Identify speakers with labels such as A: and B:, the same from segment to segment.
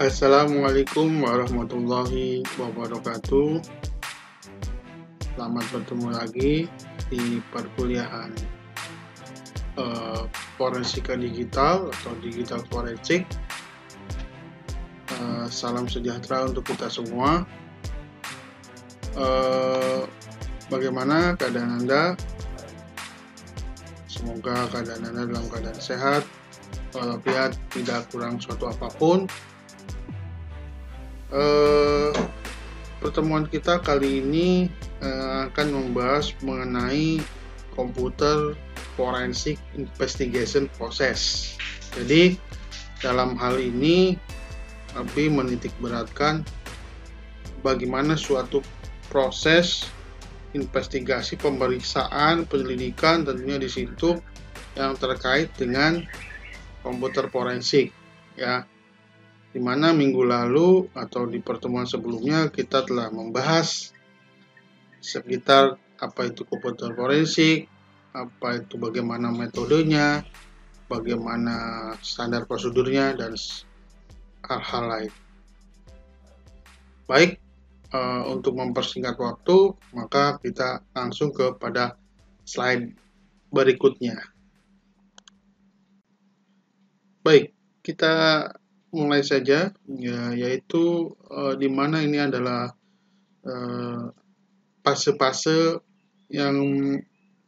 A: Assalamualaikum warahmatullahi wabarakatuh. Selamat bertemu lagi di perkuliahan Forensika Digital atau Digital Forensik. Salam sejahtera untuk kita semua. Bagaimana keadaan Anda? Semoga keadaan Anda dalam keadaan sehat, walafiat, tidak kurang suatu apapun. Pertemuan kita kali ini akan membahas mengenai Computer Forensic Investigation Process. Jadi dalam hal ini kami menitikberatkan bagaimana suatu proses investigasi, pemeriksaan, penyelidikan tentunya di situ yang terkait dengan komputer forensik, ya. Di mana minggu lalu atau di pertemuan sebelumnya kita telah membahas sekitar apa itu komputer forensik, apa itu bagaimana metodenya, bagaimana standar prosedurnya, dan hal-hal lain. Baik, untuk mempersingkat waktu, maka kita langsung kepada slide berikutnya. Baik, kita mulai saja, ya, yaitu di mana ini adalah fase-fase yang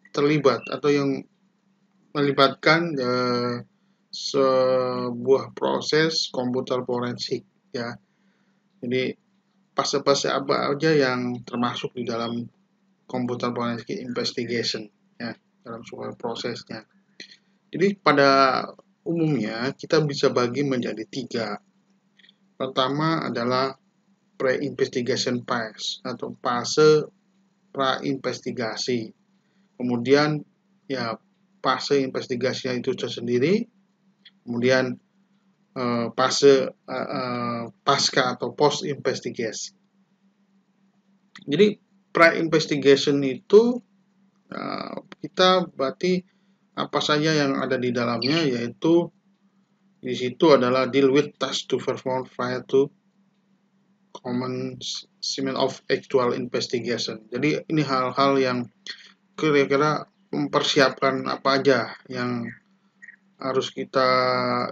A: terlibat atau yang melibatkan sebuah proses komputer forensik, ya. Jadi fase-fase apa aja yang termasuk di dalam computer forensic investigation, ya, dalam sebuah prosesnya. Jadi pada umumnya kita bisa bagi menjadi 3. Pertama adalah pre-investigation phase atau fase pra-investigasi. Kemudian ya fase investigasinya itu tersendiri. Kemudian fase pasca atau post investigation. Jadi pre-investigation itu kita berarti apa saja yang ada di dalamnya, yaitu di situ adalah deal with task to perform prior to commencement of actual investigation. Jadi ini hal-hal yang kira-kira mempersiapkan apa aja yang harus kita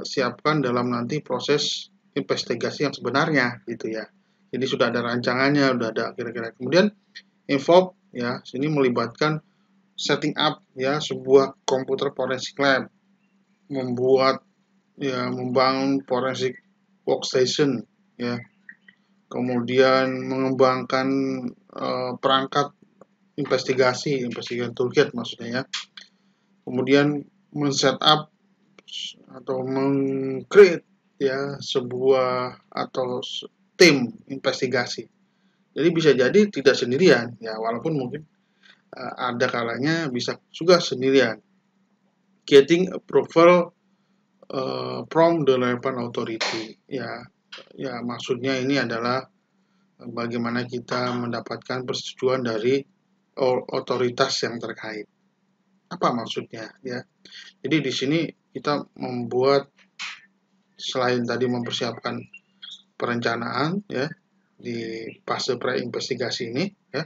A: siapkan dalam nanti proses investigasi yang sebenarnya, gitu ya. Jadi sudah ada rancangannya, sudah ada kira-kira. Kemudian involve, ya, sini melibatkan setting up, ya, sebuah komputer forensik lab, membangun forensik workstation, ya, kemudian mengembangkan perangkat investigasi toolkit maksudnya, ya, kemudian men-setup atau meng-create, ya, sebuah atau tim investigasi. Jadi bisa jadi tidak sendirian, ya, walaupun mungkin ada kalanya bisa juga sendirian. Getting approval from the relevant authority, ya, maksudnya ini adalah bagaimana kita mendapatkan persetujuan dari otoritas yang terkait. Apa maksudnya, ya? Jadi di sini kita membuat, selain tadi mempersiapkan perencanaan, ya, di fase pre-investigasi ini, ya,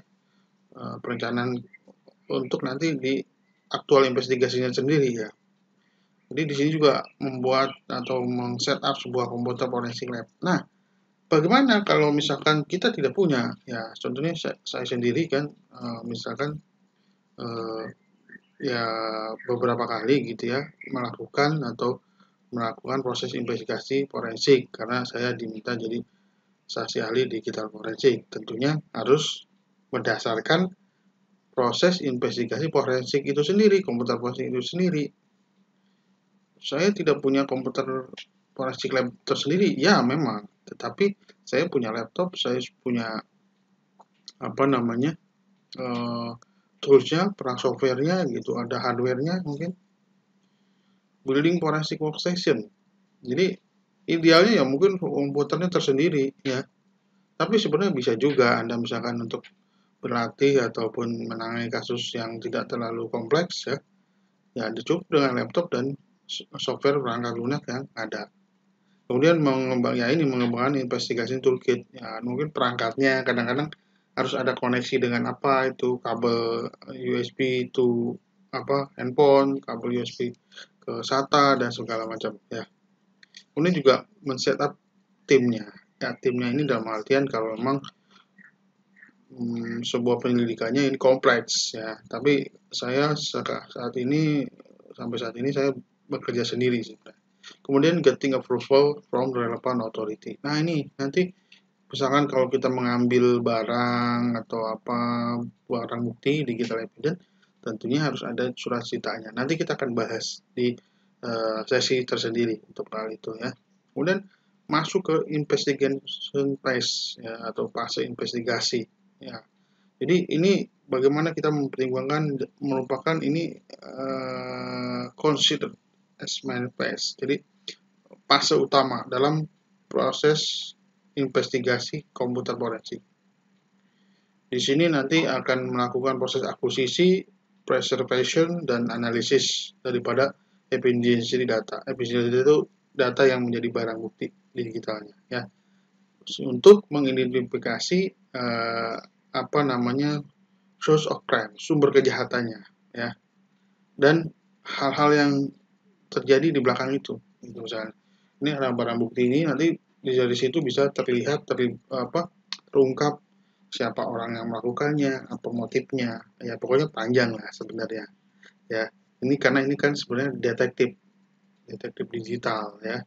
A: perencanaan untuk nanti di aktual investigasinya sendiri, ya. Jadi di sini juga membuat atau men-setup sebuah komputer forensik lab. Nah, bagaimana kalau misalkan kita tidak punya, ya, contohnya saya sendiri kan, misalkan ya beberapa kali gitu ya melakukan proses investigasi forensik karena saya diminta jadi saksi ahli digital forensik. Tentunya harus berdasarkan proses investigasi forensik itu sendiri, komputer forensik itu sendiri. Saya tidak punya komputer forensik lab tersendiri, ya memang, tetapi saya punya laptop, saya punya toolsnya, perang softwarenya gitu, ada hardwarenya mungkin. Building forensic workstation. Jadi idealnya ya mungkin komputernya tersendiri, ya. Tapi sebenarnya bisa juga Anda misalkan untuk berlatih ataupun menangani kasus yang tidak terlalu kompleks, ya cukup dengan laptop dan software perangkat lunak yang ada. Kemudian mengembangkan investigasi toolkit. Ya, mungkin perangkatnya kadang-kadang harus ada koneksi dengan apa itu kabel USB to apa handphone, kabel USB ke SATA dan segala macam ya. Kemudian juga men-setup timnya. Ya, timnya ini dalam artian kalau memang sebuah penyelidikannya ini kompleks ya. Tapi saya sampai saat ini saya bekerja sendiri sebenarnya. Kemudian getting approval from relevant authority. Nah ini nanti misalkan kalau kita mengambil barang atau apa barang bukti digital evidence, tentunya harus ada surat citanya. Nanti kita akan bahas di sesi tersendiri untuk hal itu ya. Kemudian masuk ke investigation phase ya, atau fase investigasi ya. Jadi ini bagaimana kita mempertimbangkan merupakan ini consider as main phase. Jadi fase utama dalam proses investigasi komputer forensik. Di sini nanti akan melakukan proses akuisisi, preservation, dan analisis daripada evidentiary data. Evidentiary itu data yang menjadi barang bukti digitalnya, ya, untuk mengidentifikasi apa namanya source of crime, sumber kejahatannya, ya, dan hal-hal yang terjadi di belakang itu, gitu misalnya. Ini ada barang bukti ini nanti dari situ bisa terungkap siapa orang yang melakukannya, apa motifnya, ya pokoknya panjang lah sebenarnya. Ya, ini karena ini kan sebenarnya detektif digital ya,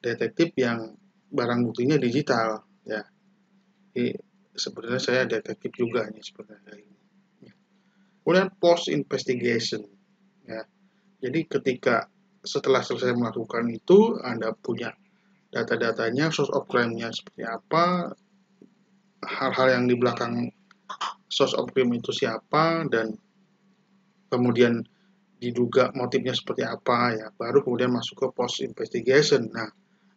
A: detektif yang barang buktinya digital ya. Jadi sebenarnya saya detektif juga nih sebenarnya ini. Kemudian post investigation ya. Jadi ketika setelah selesai melakukan itu, Anda punya data-datanya, source of crime-nya seperti apa, hal-hal yang di belakang source of crime itu siapa, dan kemudian diduga motifnya seperti apa ya, baru kemudian masuk ke post investigation. Nah,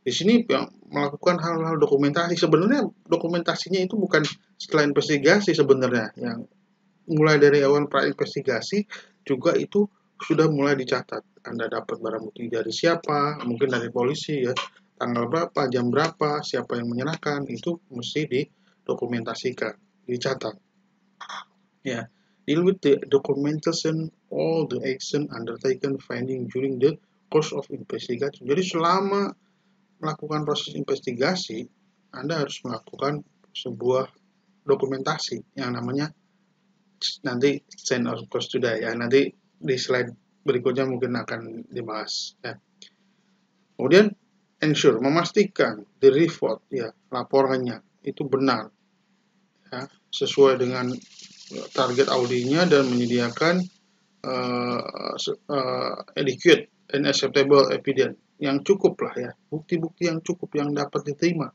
A: di sini yang melakukan hal-hal dokumentasi, sebenarnya dokumentasinya itu bukan setelah investigasi sebenarnya, yang mulai dari awal pra investigasi juga itu sudah mulai dicatat. Anda dapat barang bukti dari siapa, mungkin dari polisi ya, tanggal berapa, jam berapa, siapa yang menyerahkan, itu mesti didokumentasikan, dicatat. Ya, deal with the documentation all the action undertaken finding during the course of investigation. Jadi selama melakukan proses investigasi, Anda harus melakukan sebuah dokumentasi yang namanya nanti chain of custody ya. Nanti di slide berikutnya mungkin akan dibahas ya. Kemudian ensure, memastikan the report ya, laporannya itu benar ya, sesuai dengan target audinya dan menyediakan adequate and acceptable evidence yang cukup lah ya, bukti-bukti yang cukup yang dapat diterima,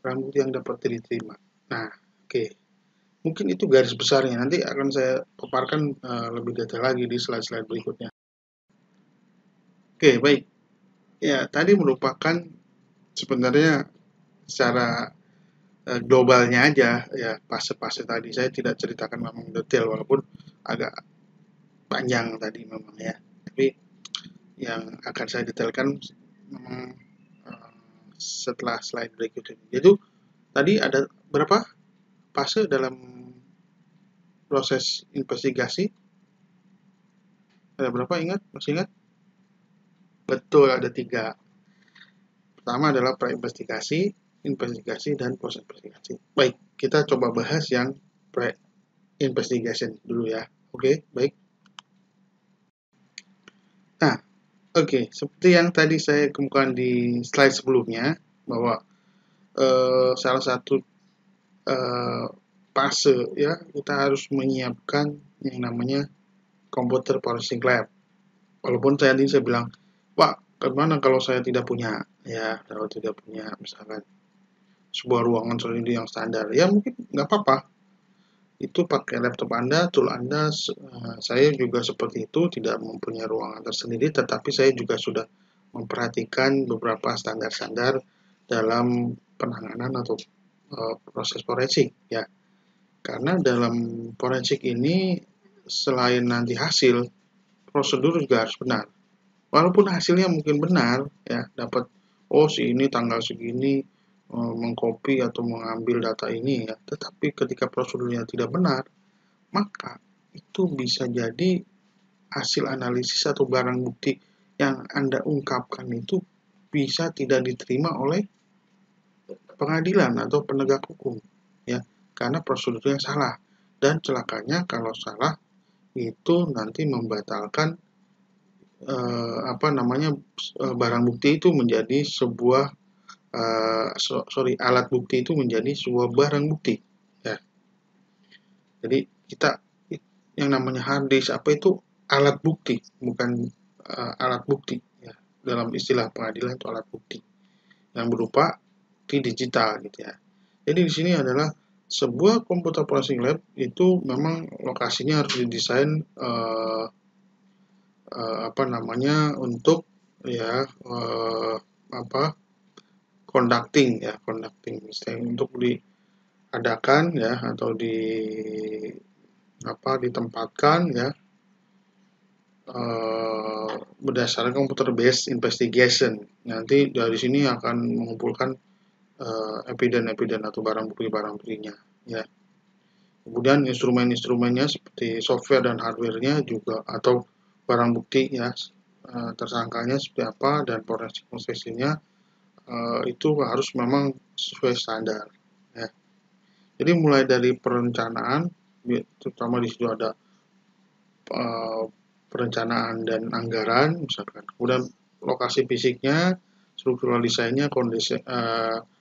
A: barang bukti yang dapat diterima. Nah, oke. Mungkin itu garis besarnya. Nanti akan saya paparkan lebih detail lagi di slide-slide berikutnya. Oke, baik. Ya, tadi merupakan sebenarnya secara globalnya aja ya, fase-fase tadi. Saya tidak ceritakan memang detail walaupun agak panjang tadi memang ya. Tapi yang akan saya detailkan memang setelah slide berikutnya. Itu tadi ada berapa fase dalam proses investigasi? Ada berapa, ingat? Masih ingat? Betul, ada 3. Pertama adalah pre-investigasi, investigasi, dan post investigasi. Baik, kita coba bahas yang pre-investigation dulu ya. Oke, baik. Nah, oke, seperti yang tadi saya kemukakan di slide sebelumnya, bahwa salah satu fase ya, kita harus menyiapkan yang namanya komputer forensik lab. Walaupun tadi saya bilang, Pak, bagaimana kalau saya tidak punya? Ya, kalau tidak punya misalkan sebuah ruangan seperti yang standar, ya mungkin nggak apa-apa. Itu pakai laptop Anda, tool Anda. Saya juga seperti itu, tidak mempunyai ruangan tersendiri, tetapi saya juga sudah memperhatikan beberapa standar-standar dalam penanganan atau proses forensik ya. Karena dalam forensik ini selain nanti prosedur juga harus benar. Walaupun hasilnya mungkin benar, ya dapat oh si ini tanggal segini mengcopy atau mengambil data ini ya. Tetapi ketika prosedurnya tidak benar, maka itu bisa jadi hasil analisis atau barang bukti yang Anda ungkapkan itu bisa tidak diterima oleh pengadilan atau penegak hukum ya, karena prosedurnya salah. Dan celakanya kalau salah itu nanti membatalkan barang bukti itu menjadi sebuah alat bukti itu menjadi sebuah barang bukti ya. Jadi kita yang namanya hard disk apa itu alat bukti, bukan alat bukti ya. Dalam istilah pengadilan itu alat bukti yang berupa di digital gitu ya. Jadi di sini adalah sebuah komputer forensik lab itu memang lokasinya harus didesain untuk ya conducting misalnya untuk diadakan ya atau ditempatkan ya berdasarkan computer based investigation. Nanti dari sini akan mengumpulkan evidence atau barang buktinya ya. Kemudian instrumen-instrumennya seperti software dan hardware-nya juga atau barang bukti ya tersangkanya seperti apa dan forensik prosesinya itu harus memang sesuai standar ya. Jadi mulai dari perencanaan, terutama di situ ada perencanaan dan anggaran misalkan, kemudian lokasi fisiknya, struktural desainnya, kondisi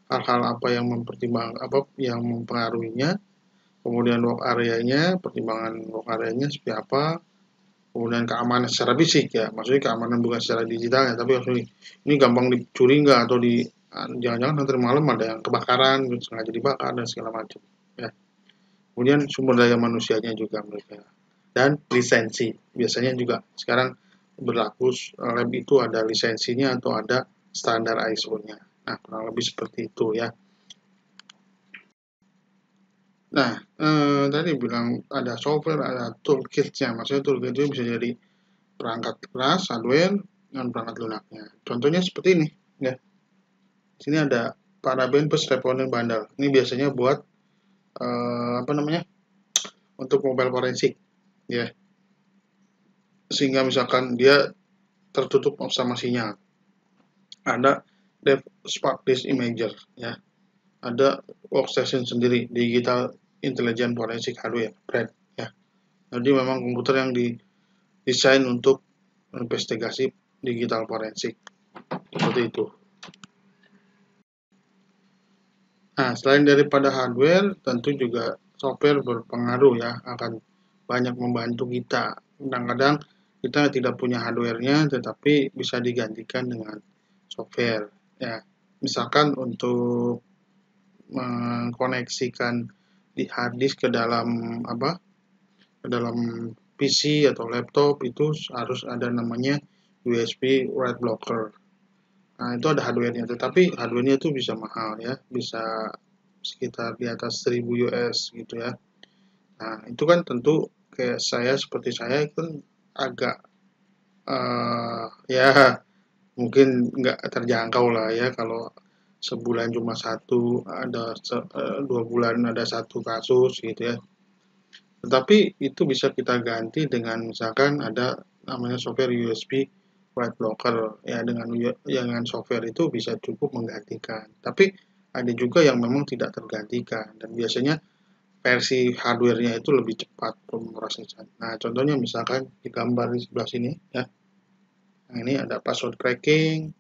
A: hal-hal apa yang mempengaruhinya, kemudian work area-nya, pertimbangan work area-nya seperti apa, kemudian keamanan secara fisik ya, maksudnya keamanan bukan secara digital ya, tapi maksudnya ini gampang dicuri nggak atau jangan-jangan nanti malam ada yang kebakaran, sengaja dibakar dan segala macam ya. Kemudian sumber daya manusianya juga mereka dan lisensi biasanya juga sekarang berlaku lab itu ada lisensinya atau ada standar ISO-nya. Nah kurang lebih seperti itu ya. Nah tadi bilang ada software, ada toolkit-nya. Maksudnya toolkit itu bisa jadi perangkat keras, hardware, dan perangkat lunaknya. Contohnya seperti ini ya. Sini ada paraben plus responder bundle. Ini biasanya buat untuk mobile forensik ya. Sehingga misalkan dia tertutup sama sinyal. Ada Dev Spark Disk Imager ya. Ada workstation sendiri, Digital Intelligent Forensic Hardware, BRAD ya. Jadi memang komputer yang didesain untuk investigasi digital forensik. Seperti itu. Nah, selain daripada hardware, tentu juga software berpengaruh ya, akan banyak membantu kita. Kadang-kadang kita tidak punya hardware-nya, tetapi bisa digantikan dengan software. Ya, misalkan untuk mengkoneksikan di hard disk ke dalam ke dalam PC atau laptop itu harus ada namanya USB write blocker. Nah, itu ada hardware-nya, tetapi hardware-nya itu bisa mahal ya, bisa sekitar di atas 1000 US gitu ya. Nah, itu kan tentu kayak seperti saya itu kan agak ya mungkin nggak terjangkau lah ya kalau sebulan cuma satu, ada 2 bulan ada satu kasus gitu ya. Tetapi itu bisa kita ganti dengan misalkan ada namanya software USB write blocker ya, dengan software itu bisa cukup menggantikan. Tapi ada juga yang memang tidak tergantikan dan biasanya versi hardware-nya itu lebih cepat pemrosesan. Nah, contohnya misalkan di gambar di sebelah sini ya. Nah, ini ada password cracking,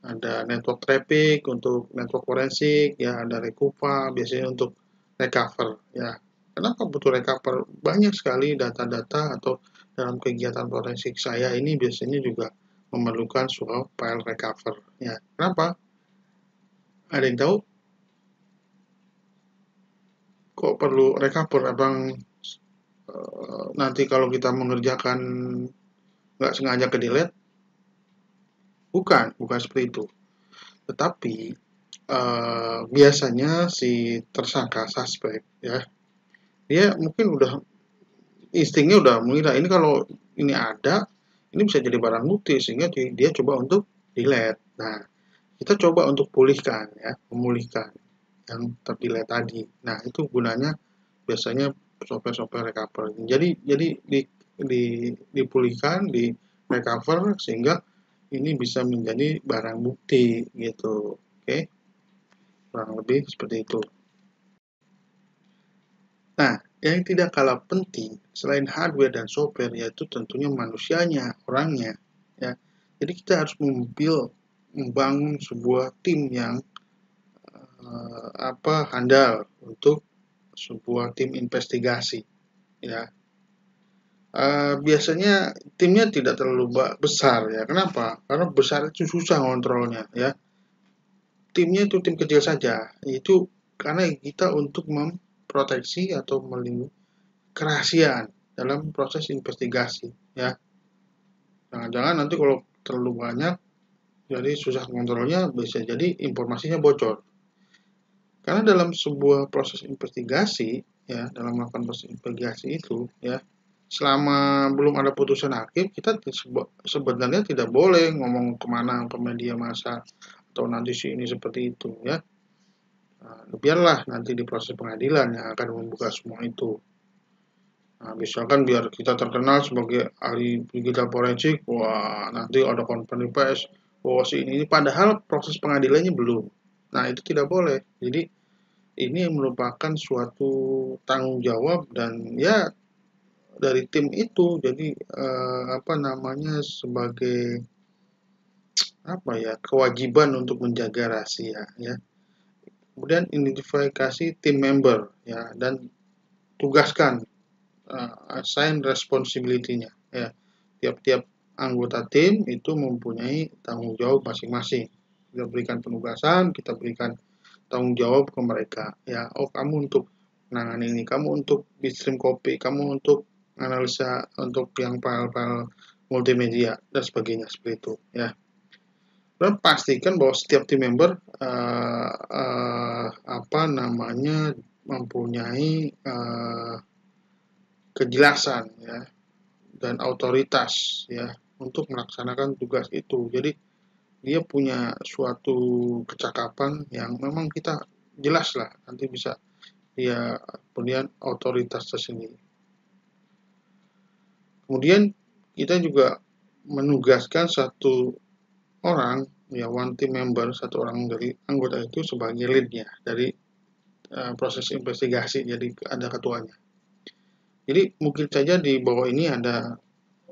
A: ada network traffic untuk network forensik, ya ada Recuva biasanya untuk recover ya. Kenapa butuh recover? Banyak sekali data-data atau dalam kegiatan forensik saya ini biasanya juga memerlukan sebuah file recover ya. Kenapa? Ada yang tahu? Kok perlu recover? Abang nanti kalau kita mengerjakan nggak sengaja ke delete? Bukan seperti itu. Tetapi biasanya si tersangka suspek ya, dia mungkin udah instingnya udah mengira ini kalau ini ada, ini bisa jadi barang bukti sehingga dia coba untuk delete. Nah, kita coba untuk pulihkan ya, memulihkan yang terdelay tadi. Nah, itu gunanya biasanya software-software recover. Jadi dipulihkan, di recover sehingga ini bisa menjadi barang bukti gitu. Oke, kurang lebih seperti itu. Nah, yang tidak kalah penting selain hardware dan software yaitu tentunya manusianya, orangnya. Ya, jadi kita harus membangun sebuah tim yang handal untuk sebuah tim investigasi. Ya, biasanya timnya tidak terlalu besar ya. Kenapa? Karena besar itu susah ngontrolnya ya. Timnya itu tim kecil saja. Itu karena kita untuk memproteksi atau melindungi kerahasiaan dalam proses investigasi ya. Jangan-jangan nanti kalau terlalu banyak jadi susah kontrolnya, bisa jadi informasinya bocor. Karena dalam sebuah proses investigasi ya, dalam melakukan proses investigasi itu ya, selama belum ada putusan hakim, kita sebenarnya tidak boleh ngomong kemana ke media massa atau nanti si ini seperti itu ya. Nah, biarlah nanti di proses pengadilan yang akan membuka semua itu. Nah, misalkan biar kita terkenal sebagai ahli digital forensik, wah nanti ada konferensi pers, wah si ini, padahal proses pengadilannya belum. Nah itu tidak boleh. Jadi ini merupakan suatu tanggung jawab dan ya dari tim itu. Jadi sebagai kewajiban untuk menjaga rahasia ya. Kemudian identifikasi tim member ya dan tugaskan assign responsibility-nya ya. Tiap-tiap anggota tim itu mempunyai tanggung jawab masing-masing. Kita berikan penugasan, kita berikan tanggung jawab ke mereka ya. Oh, kamu untuk menangani ini, kamu untuk bitstream copy, kamu untuk analisa untuk yang file-file multimedia dan sebagainya seperti itu ya. Dan pastikan bahwa setiap tim member mempunyai kejelasan ya dan otoritas ya untuk melaksanakan tugas itu. Jadi dia punya suatu kecakapan yang memang kita jelas lah nanti bisa dia kemudian otoritas tersendiri. Kemudian kita juga menugaskan satu orang ya, one team member, satu orang dari anggota itu sebagai lead-nya dari proses investigasi, jadi ada ketuanya. Jadi mungkin saja di bawah ini ada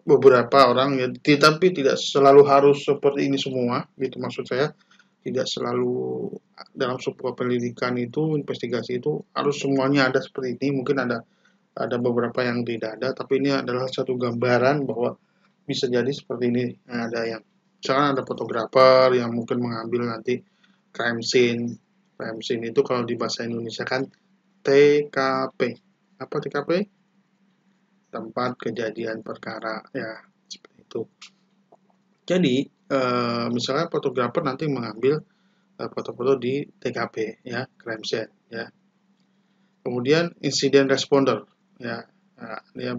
A: beberapa orang ya, tapi tidak selalu harus seperti ini semua, gitu maksud saya. Tidak selalu dalam sebuah penyelidikan itu, investigasi itu harus semuanya ada seperti ini. Mungkin ada beberapa yang tidak ada, tapi ini adalah satu gambaran bahwa bisa jadi seperti ini. Nah, ada yang misalkan ada fotografer yang mungkin mengambil nanti crime scene. Crime scene itu kalau di bahasa Indonesia kan TKP. Apa TKP? Tempat kejadian perkara ya, seperti itu. Jadi misalnya fotografer nanti mengambil foto-foto di TKP ya, crime scene ya. Kemudian insiden responder ya, dia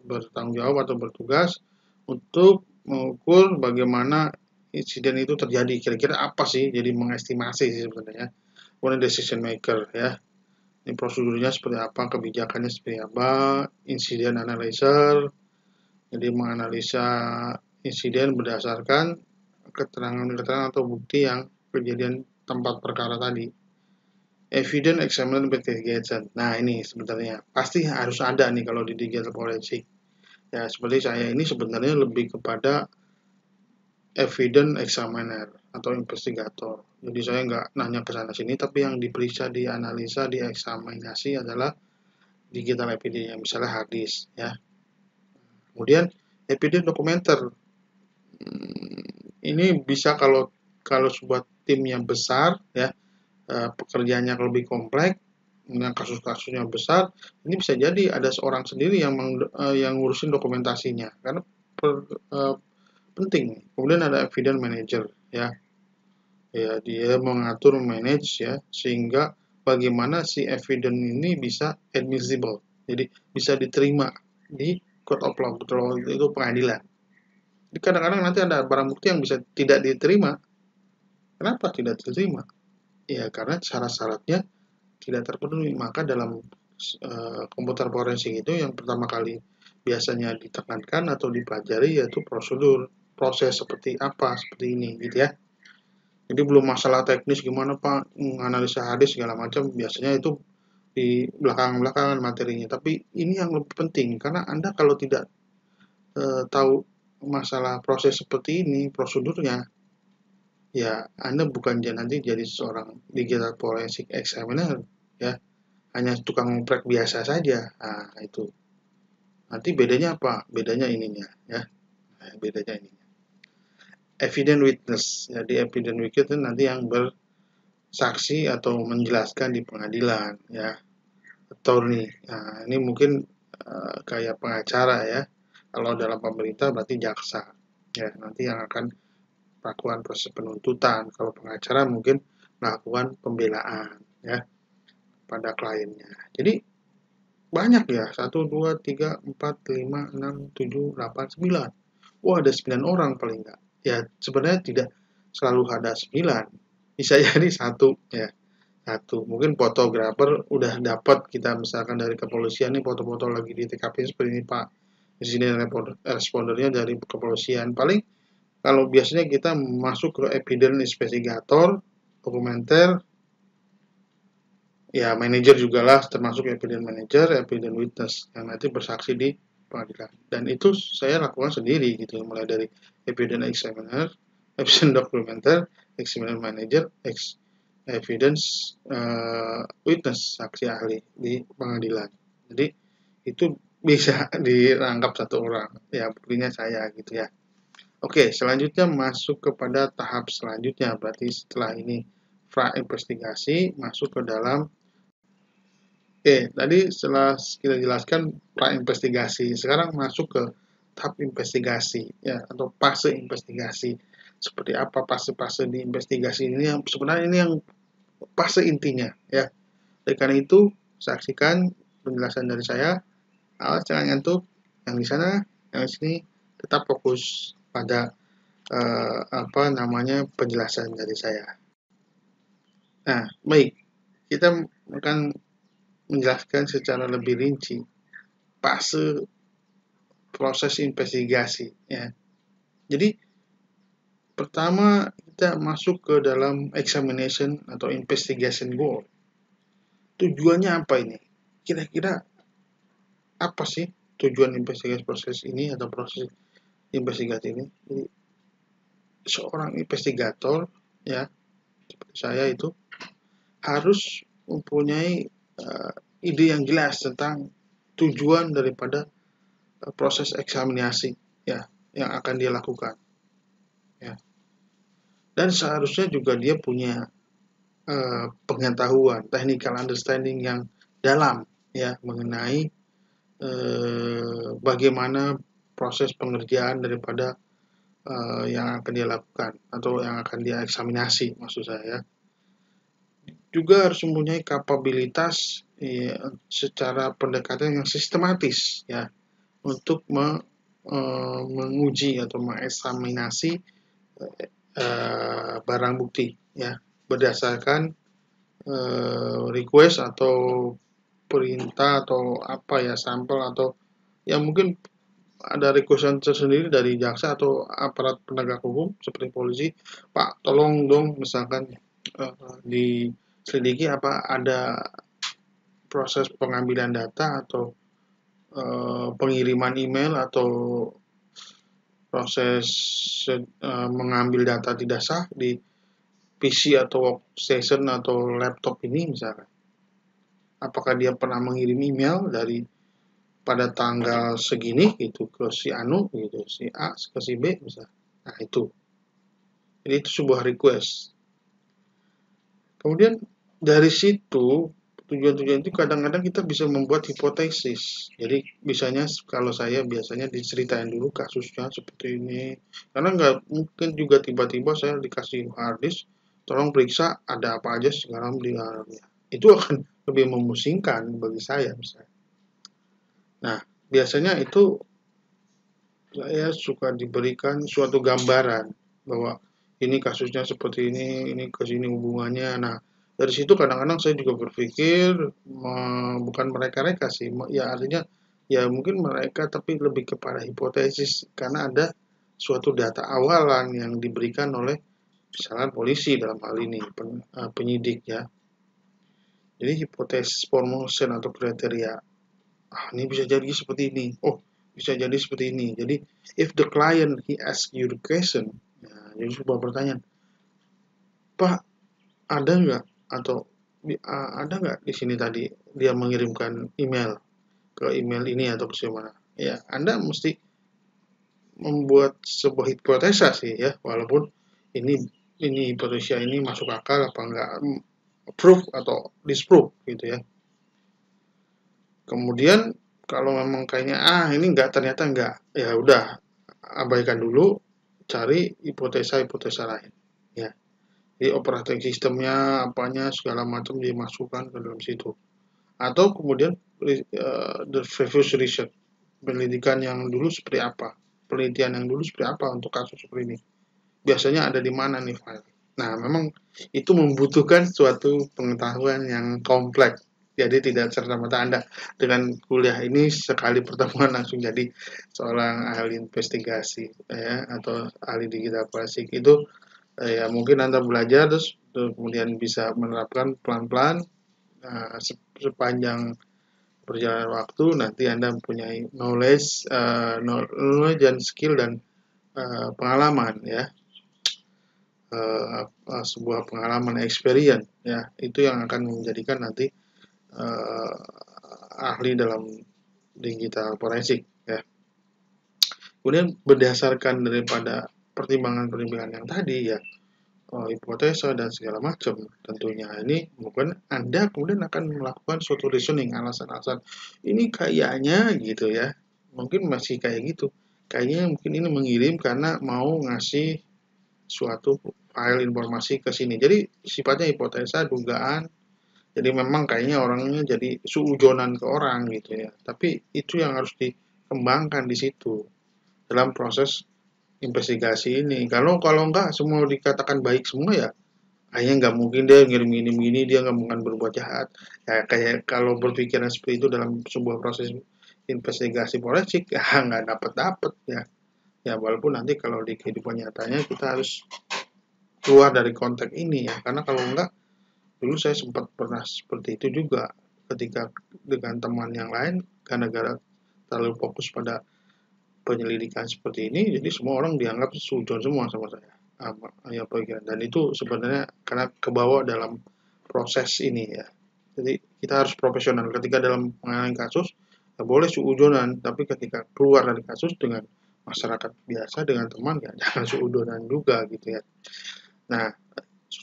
A: bertanggung jawab atau bertugas untuk mengukur bagaimana insiden itu terjadi, kira-kira apa sih, jadi mengestimasi sih sebenarnya. Kemudian decision maker ya, ini prosedurnya seperti apa, kebijakannya seperti apa. Insiden analyzer, jadi menganalisa insiden berdasarkan keterangan-keterangan atau bukti yang kejadian tempat perkara tadi. Evidence examiner investigation. Nah ini sebenarnya pasti harus ada nih kalau di digital forensik. Ya seperti saya ini sebenarnya lebih kepada evidence examiner atau investigator. Jadi saya nggak nanya ke sana sini, tapi yang diperiksa, dianalisa, dieksaminasi adalah digital evidence, misalnya hard disk ya. Kemudian evidence documenter. Ini bisa kalau sebuah tim yang besar ya, pekerjaannya lebih kompleks, dengan kasus-kasusnya besar, ini bisa jadi ada seorang sendiri yang ngurusin dokumentasinya karena penting. Kemudian ada evidence manager ya, dia mengatur, manage ya, sehingga bagaimana si evidence ini bisa admissible, jadi bisa diterima di court of law, itu pengadilan. Jadi kadang-kadang nanti ada barang bukti yang bisa tidak diterima Kenapa tidak diterima? Ya karena syarat-syaratnya tidak terpenuhi. Maka dalam komputer forensik itu yang pertama kali biasanya ditekankan atau dipelajari yaitu prosedur, proses seperti apa, seperti ini gitu ya. Jadi belum masalah teknis gimana Pak, menganalisa hadis segala macam, biasanya itu di belakang-belakangan materinya. Tapi ini yang lebih penting karena Anda kalau tidak tahu masalah proses seperti ini, prosedurnya, ya Anda bukan nanti jadi seorang digital forensic examiner, ya hanya tukang ngoprek biasa saja. Nah, itu. Nanti bedanya apa? Bedanya ininya, ya. Nah, bedanya ini. Evident witness. Jadi evident witness itu nanti yang bersaksi atau menjelaskan di pengadilan, ya. Attorney. Nah, ini mungkin kayak pengacara ya. Kalau dalam pemerintah berarti jaksa. Ya, nanti yang akan melakukan proses penuntutan. Kalau pengacara mungkin melakukan pembelaan ya pada kliennya. Jadi banyak ya, 1, 2, 3, 4, 5, 6, 7, 8, 9. Wah, ada 9 orang paling enggak. Ya, sebenarnya tidak selalu ada 9. Bisa jadi satu ya. Satu. Mungkin fotografer udah dapat kita misalkan dari kepolisian nih foto-foto lagi di TKP seperti ini Pak. Di sini respondernya dari kepolisian. Paling kalau biasanya kita masuk ke evidence investigator, dokumenter, ya manajer juga lah termasuk evidence manager, evidence witness yang nanti bersaksi di pengadilan. Dan itu saya lakukan sendiri gitu, mulai dari evidence examiner, evidence documenter, examiner manager, evidence witness, saksi ahli di pengadilan. Jadi itu bisa dirangkap satu orang, ya buktinya saya gitu ya. Oke, selanjutnya masuk kepada tahap selanjutnya, berarti setelah ini pra investigasi masuk ke dalam. Oke, tadi setelah kita jelaskan pra investigasi, sekarang masuk ke tahap investigasi ya atau fase investigasi. Seperti apa fase-fase di investigasi ini yang sebenarnya ini yang fase intinya ya. Oleh karena itu, saksikan penjelasan dari saya. Awas jangan ngantuk. Yang di sana, yang di sini tetap fokus pada penjelasan dari saya. Nah, baik. Kita akan menjelaskan secara lebih rinci fase proses investigasi ya. Jadi pertama kita masuk ke dalam examination atau investigation goal. Tujuannya apa ini? Kira-kira apa sih tujuan investigasi proses ini atau proses investigasi ini? Jadi, seorang investigator ya seperti saya itu harus mempunyai ide yang jelas tentang tujuan daripada proses eksaminasi ya yang akan dia lakukan ya. Dan seharusnya juga dia punya pengetahuan, technical understanding yang dalam ya mengenai bagaimana proses pengerjaan daripada yang akan dia lakukan atau yang akan dia eksaminasi maksud saya. Juga harus mempunyai kapabilitas ya, secara pendekatan yang sistematis ya untuk menguji atau mengeksaminasi barang bukti ya berdasarkan request atau perintah atau apa ya sampel atau ya mungkin ada requestan tersendiri dari jaksa atau aparat penegak hukum seperti polisi, Pak tolong dong misalkan diselidiki apa ada proses pengambilan data atau pengiriman email atau proses mengambil data tidak sah di PC atau workstation atau laptop ini misalkan. Apakah dia pernah mengirim email dari pada tanggal segini gitu ke si Anu gitu, si A ke si B misalkan. Nah, itu. Jadi itu sebuah request. Kemudian dari situ tujuan-tujuan itu kadang-kadang kita bisa membuat hipotesis. Jadi kalau saya biasanya diceritain dulu kasusnya seperti ini. Karena nggak mungkin juga tiba-tiba saya dikasih hard disk, tolong periksa ada apa aja sekarang di dalamnya. Itu akan lebih memusingkan bagi saya misalnya. Nah, biasanya itu saya suka diberikan suatu gambaran bahwa ini kasusnya seperti ini ke sini hubungannya. Nah, dari situ kadang-kadang saya juga berpikir bukan mereka-reka sih, ya artinya ya mungkin mereka tapi lebih kepada hipotesis karena ada suatu data awalan yang diberikan oleh misalnya polisi dalam hal ini penyidik ya. Jadi hipotesis formulation atau kriteria, ini bisa jadi seperti ini. Oh, bisa jadi seperti ini. Jadi if the client he ask you the question, nah, jadi sebuah pertanyaan, Pak, ada nggak atau ada nggak di sini tadi dia mengirimkan email ke email ini atau ke mana? Ya, Anda mesti membuat sebuah hipotesa sih ya, walaupun ini hipotesa ini masuk akal apa enggak, proof atau disprove gitu ya. Kemudian kalau memang kayaknya ini enggak, ternyata enggak, ya udah abaikan dulu, cari hipotesa-hipotesa lain ya. Jadi operating sistemnya apanya segala macam dimasukkan ke dalam situ. Atau kemudian the previous research, penelitian yang dulu seperti apa, penelitian yang dulu seperti apa untuk kasus seperti ini. Biasanya ada di mana nih file. Nah, memang itu membutuhkan suatu pengetahuan yang kompleks. Jadi tidak serta-merta Anda dengan kuliah ini sekali pertemuan langsung jadi seorang ahli investigasi ya atau ahli digital forensik. Itu ya mungkin Anda belajar terus kemudian bisa menerapkan pelan-pelan sepanjang berjalan waktu nanti Anda mempunyai knowledge, dan skill dan pengalaman ya. Sebuah pengalaman experience ya, itu yang akan menjadikan nanti ahli dalam digital forensik ya. Kemudian berdasarkan daripada pertimbangan-pertimbangan yang tadi ya, hipotesa dan segala macam, tentunya ini mungkin Anda kemudian akan melakukan suatu reasoning, alasan-alasan ini kayaknya gitu ya, mungkin masih kayak gitu, kayaknya mungkin ini mengirim karena mau ngasih suatu file informasi ke sini. Jadi sifatnya hipotesa, dugaan. Jadi memang kayaknya orangnya jadi suujonan ke orang gitu ya. Tapi itu yang harus dikembangkan di situ dalam proses investigasi ini. Kalau enggak semua dikatakan baik semua ya, kayaknya nggak mungkin dia ngirim-ngirim gini, dia nggak mungkin berbuat jahat. Ya kayak kalau berpikiran seperti itu dalam sebuah proses investigasi forensik ya nggak dapat ya. Ya walaupun nanti kalau di kehidupan nyatanya kita harus keluar dari konteks ini ya, karena kalau enggak dulu saya sempat pernah seperti itu juga ketika dengan teman yang lain gara-gara terlalu fokus pada penyelidikan seperti ini jadi semua orang dianggap sujon semua sama saya ya pikiran dan itu sebenarnya karena kebawa dalam proses ini ya. Jadi kita harus profesional ketika dalam menangani kasus ya boleh suujonan tapi ketika keluar dari kasus dengan masyarakat biasa dengan teman ya jangan suujonan juga gitu ya. Nah,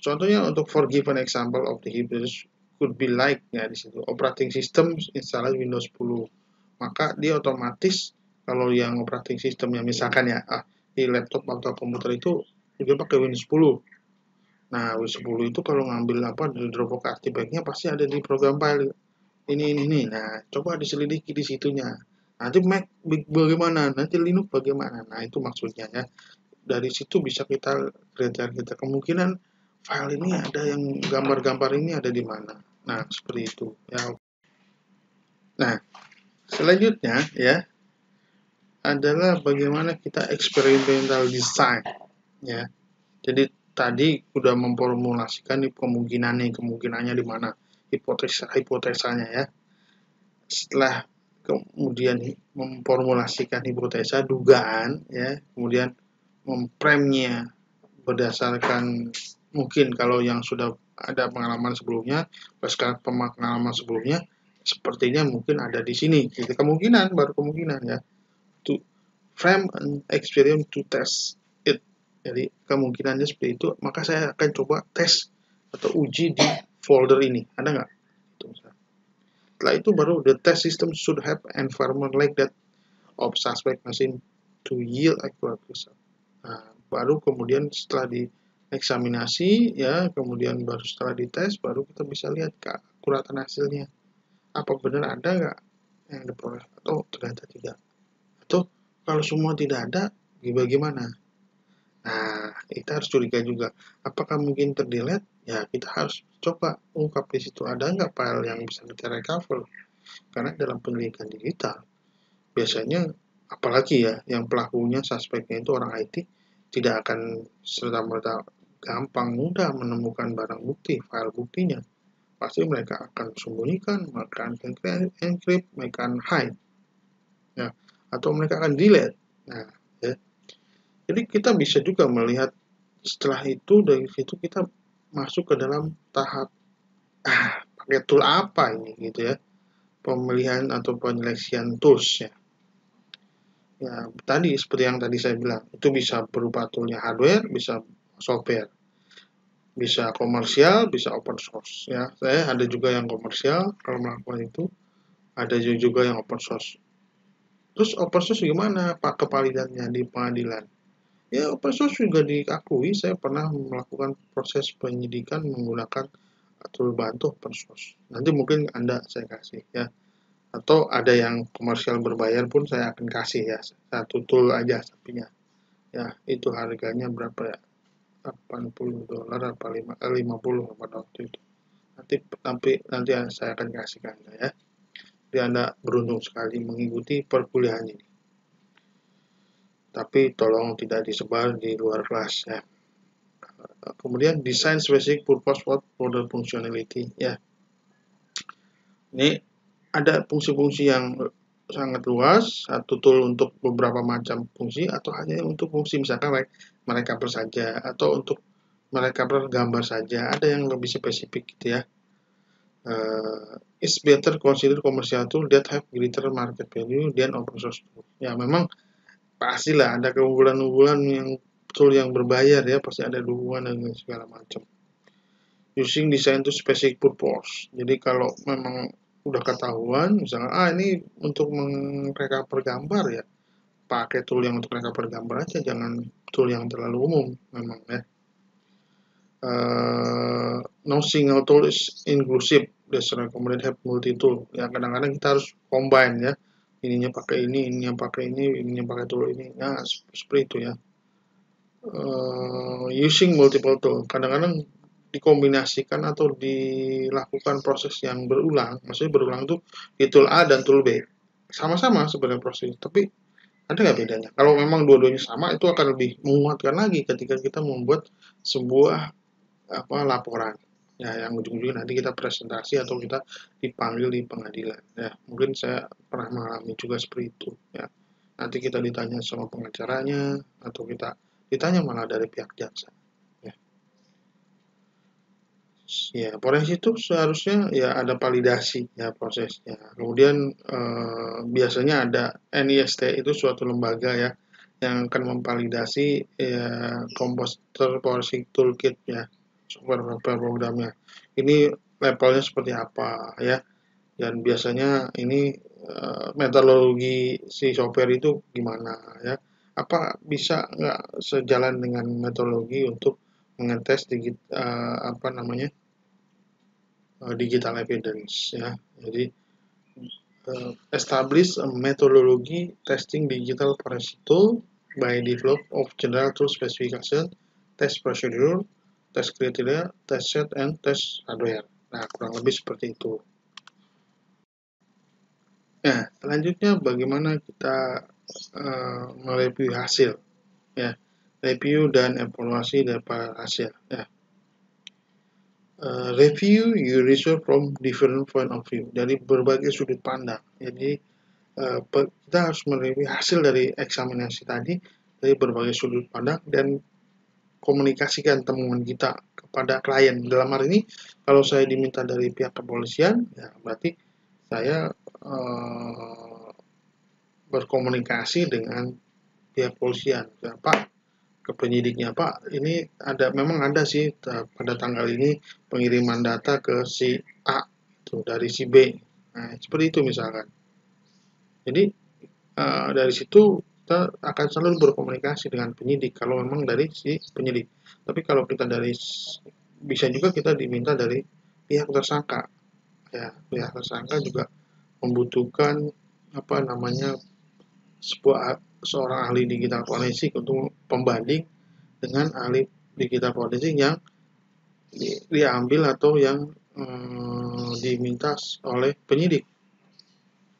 A: contohnya untuk for given example of the Hebrews could be like ya di situ operating system instalasi Windows 10. Maka dia otomatis kalau yang operating systemnya misalkan ya di laptop atau komputer itu juga pakai Windows 10. Nah, Windows 10 itu kalau ngambil di Dropbox artifactnya pasti ada di program file ini. Nah, coba diselidiki di situnya. Nanti Mac bagaimana? Nanti Linux bagaimana? Nah, itu maksudnya ya. Dari situ bisa kita kemungkinan file ini ada yang gambar-gambar ini ada di mana. Nah, seperti itu ya. Nah, selanjutnya ya adalah bagaimana kita experimental design ya. Jadi tadi sudah memformulasikan kemungkinannya di mana, hipotesanya ya. Setelah kemudian memformulasikan hipotesa dugaan ya, kemudian memframe-nya berdasarkan mungkin kalau yang sudah ada pengalaman sebelumnya, pengalaman sebelumnya sepertinya mungkin ada di sini. Jadi baru kemungkinan ya. To frame an experience to test it. Jadi kemungkinannya seperti itu, maka saya akan coba tes atau uji di folder ini. Ada nggak? Setelah itu baru the test system should have environment like that of suspect machine to yield accurate result. Nah, baru kemudian setelah dieksaminasi ya, kemudian baru setelah dites baru kita bisa lihat keakuratan hasilnya. Apa benar ada nggak yang diperoleh atau ternyata tidak. Atau kalau semua tidak ada, bagaimana? Nah, kita harus curiga juga. Apakah mungkin terdelete? Ya, kita harus coba ungkap di situ ada nggak file yang bisa kita recover. Karena dalam penyelidikan digital, biasanya apalagi ya yang pelakunya, suspeknya itu orang IT, tidak akan serta-merta gampang mudah menemukan barang bukti, file buktinya. Pasti mereka akan sembunyikan, mereka akan encrypt, mereka akan hide, ya, atau mereka akan delete. Nah, ya. Jadi kita bisa juga melihat setelah itu, dari situ kita masuk ke dalam tahap pakai tool apa ini gitu ya, pemilihan atau penyeleksian tools ya. Ya tadi seperti yang tadi saya bilang, itu bisa berupa toolnya hardware, bisa software, bisa komersial, bisa open source ya. Saya ada juga yang komersial kalau melakukan itu, ada juga yang open source. Terus open source gimana Pak kevalidannya di pengadilan? Ya open source juga diakui, saya pernah melakukan proses penyidikan menggunakan tool bantu open source. Nanti mungkin Anda saya kasih ya. Atau ada yang komersial berbayar pun saya akan kasih ya. Satu tool aja sapinya. Ya, itu harganya berapa ya? $80 apa 50 pada waktu itu. Nanti saya akan kasih ke Anda ya. Jadi Anda beruntung sekali mengikuti perkuliahan ini. Tapi tolong tidak disebar di luar kelas ya. Kemudian design specific purpose for the functionality ya. Ini ada fungsi-fungsi yang sangat luas, satu tool untuk beberapa macam fungsi atau hanya untuk fungsi misalkan mereka saja atau untuk mereka gambar saja, ada yang lebih spesifik gitu ya. It's better consider commercial tool that have greater market value than open source tool. Ya memang pastilah ada keunggulan-unggulan yang tool yang berbayar ya, pasti ada dukungan dan segala macam. Using design to specific purpose. Jadi kalau memang udah ketahuan, misalnya ini untuk merecover gambar ya, pakai tool yang untuk merecover gambar aja, jangan tool yang terlalu umum memang ya. No single tool is inclusive. That's recommended have multi tool. Ya kadang-kadang kita harus combine ya. Ininya pakai ini yang pakai ini, ininya pakai tool ini. Ya seperti itu ya. Using multiple tool. Kadang-kadang dikombinasikan atau dilakukan proses yang berulang. Maksudnya berulang itu di tool A dan tool B. Sama-sama sebenarnya proses, tapi ada nggak bedanya? Kalau memang dua-duanya sama, itu akan lebih menguatkan lagi ketika kita membuat sebuah laporan ya, yang ujung-ujungnya nanti kita presentasi atau kita dipanggil di pengadilan ya. Mungkin saya pernah mengalami juga seperti itu ya, nanti kita ditanya sama pengacaranya atau kita ditanya malah dari pihak jaksa ya. Ya forensik itu seharusnya ya ada validasi ya prosesnya, kemudian biasanya ada NIST, itu suatu lembaga ya yang akan memvalidasi ya komposer forensik toolkit ya, software programnya ini levelnya seperti apa ya, dan biasanya ini metodologi si software itu gimana ya, apa bisa nggak sejalan dengan metodologi untuk mengetes digital evidence ya. Jadi establish a methodology testing digital forensic tool by develop of general tool specification, test procedure, test criteria, test set, and test hardware. Nah, kurang lebih seperti itu. Nah, selanjutnya bagaimana kita mereview hasil, ya, review dan evaluasi daripada hasil. Ya. Review your result from different point of view, dari berbagai sudut pandang. Jadi kita harus mereview hasil dari eksaminasi tadi dari berbagai sudut pandang dan komunikasikan temuan kita kepada klien. Dalam hal ini, kalau saya diminta dari pihak kepolisian, ya berarti saya berkomunikasi dengan pihak kepolisian. Ya, Pak, ke penyidiknya, Pak, ini memang ada sih pada tanggal ini pengiriman data ke si A itu dari si B. Nah, seperti itu misalkan. Jadi dari situ kita akan selalu berkomunikasi dengan penyidik kalau memang dari si penyidik. Tapi kalau kita bisa juga kita diminta dari pihak tersangka. Ya, pihak tersangka juga membutuhkan seorang ahli digital forensik untuk pembanding dengan ahli digital forensik yang diambil atau yang diminta oleh penyidik.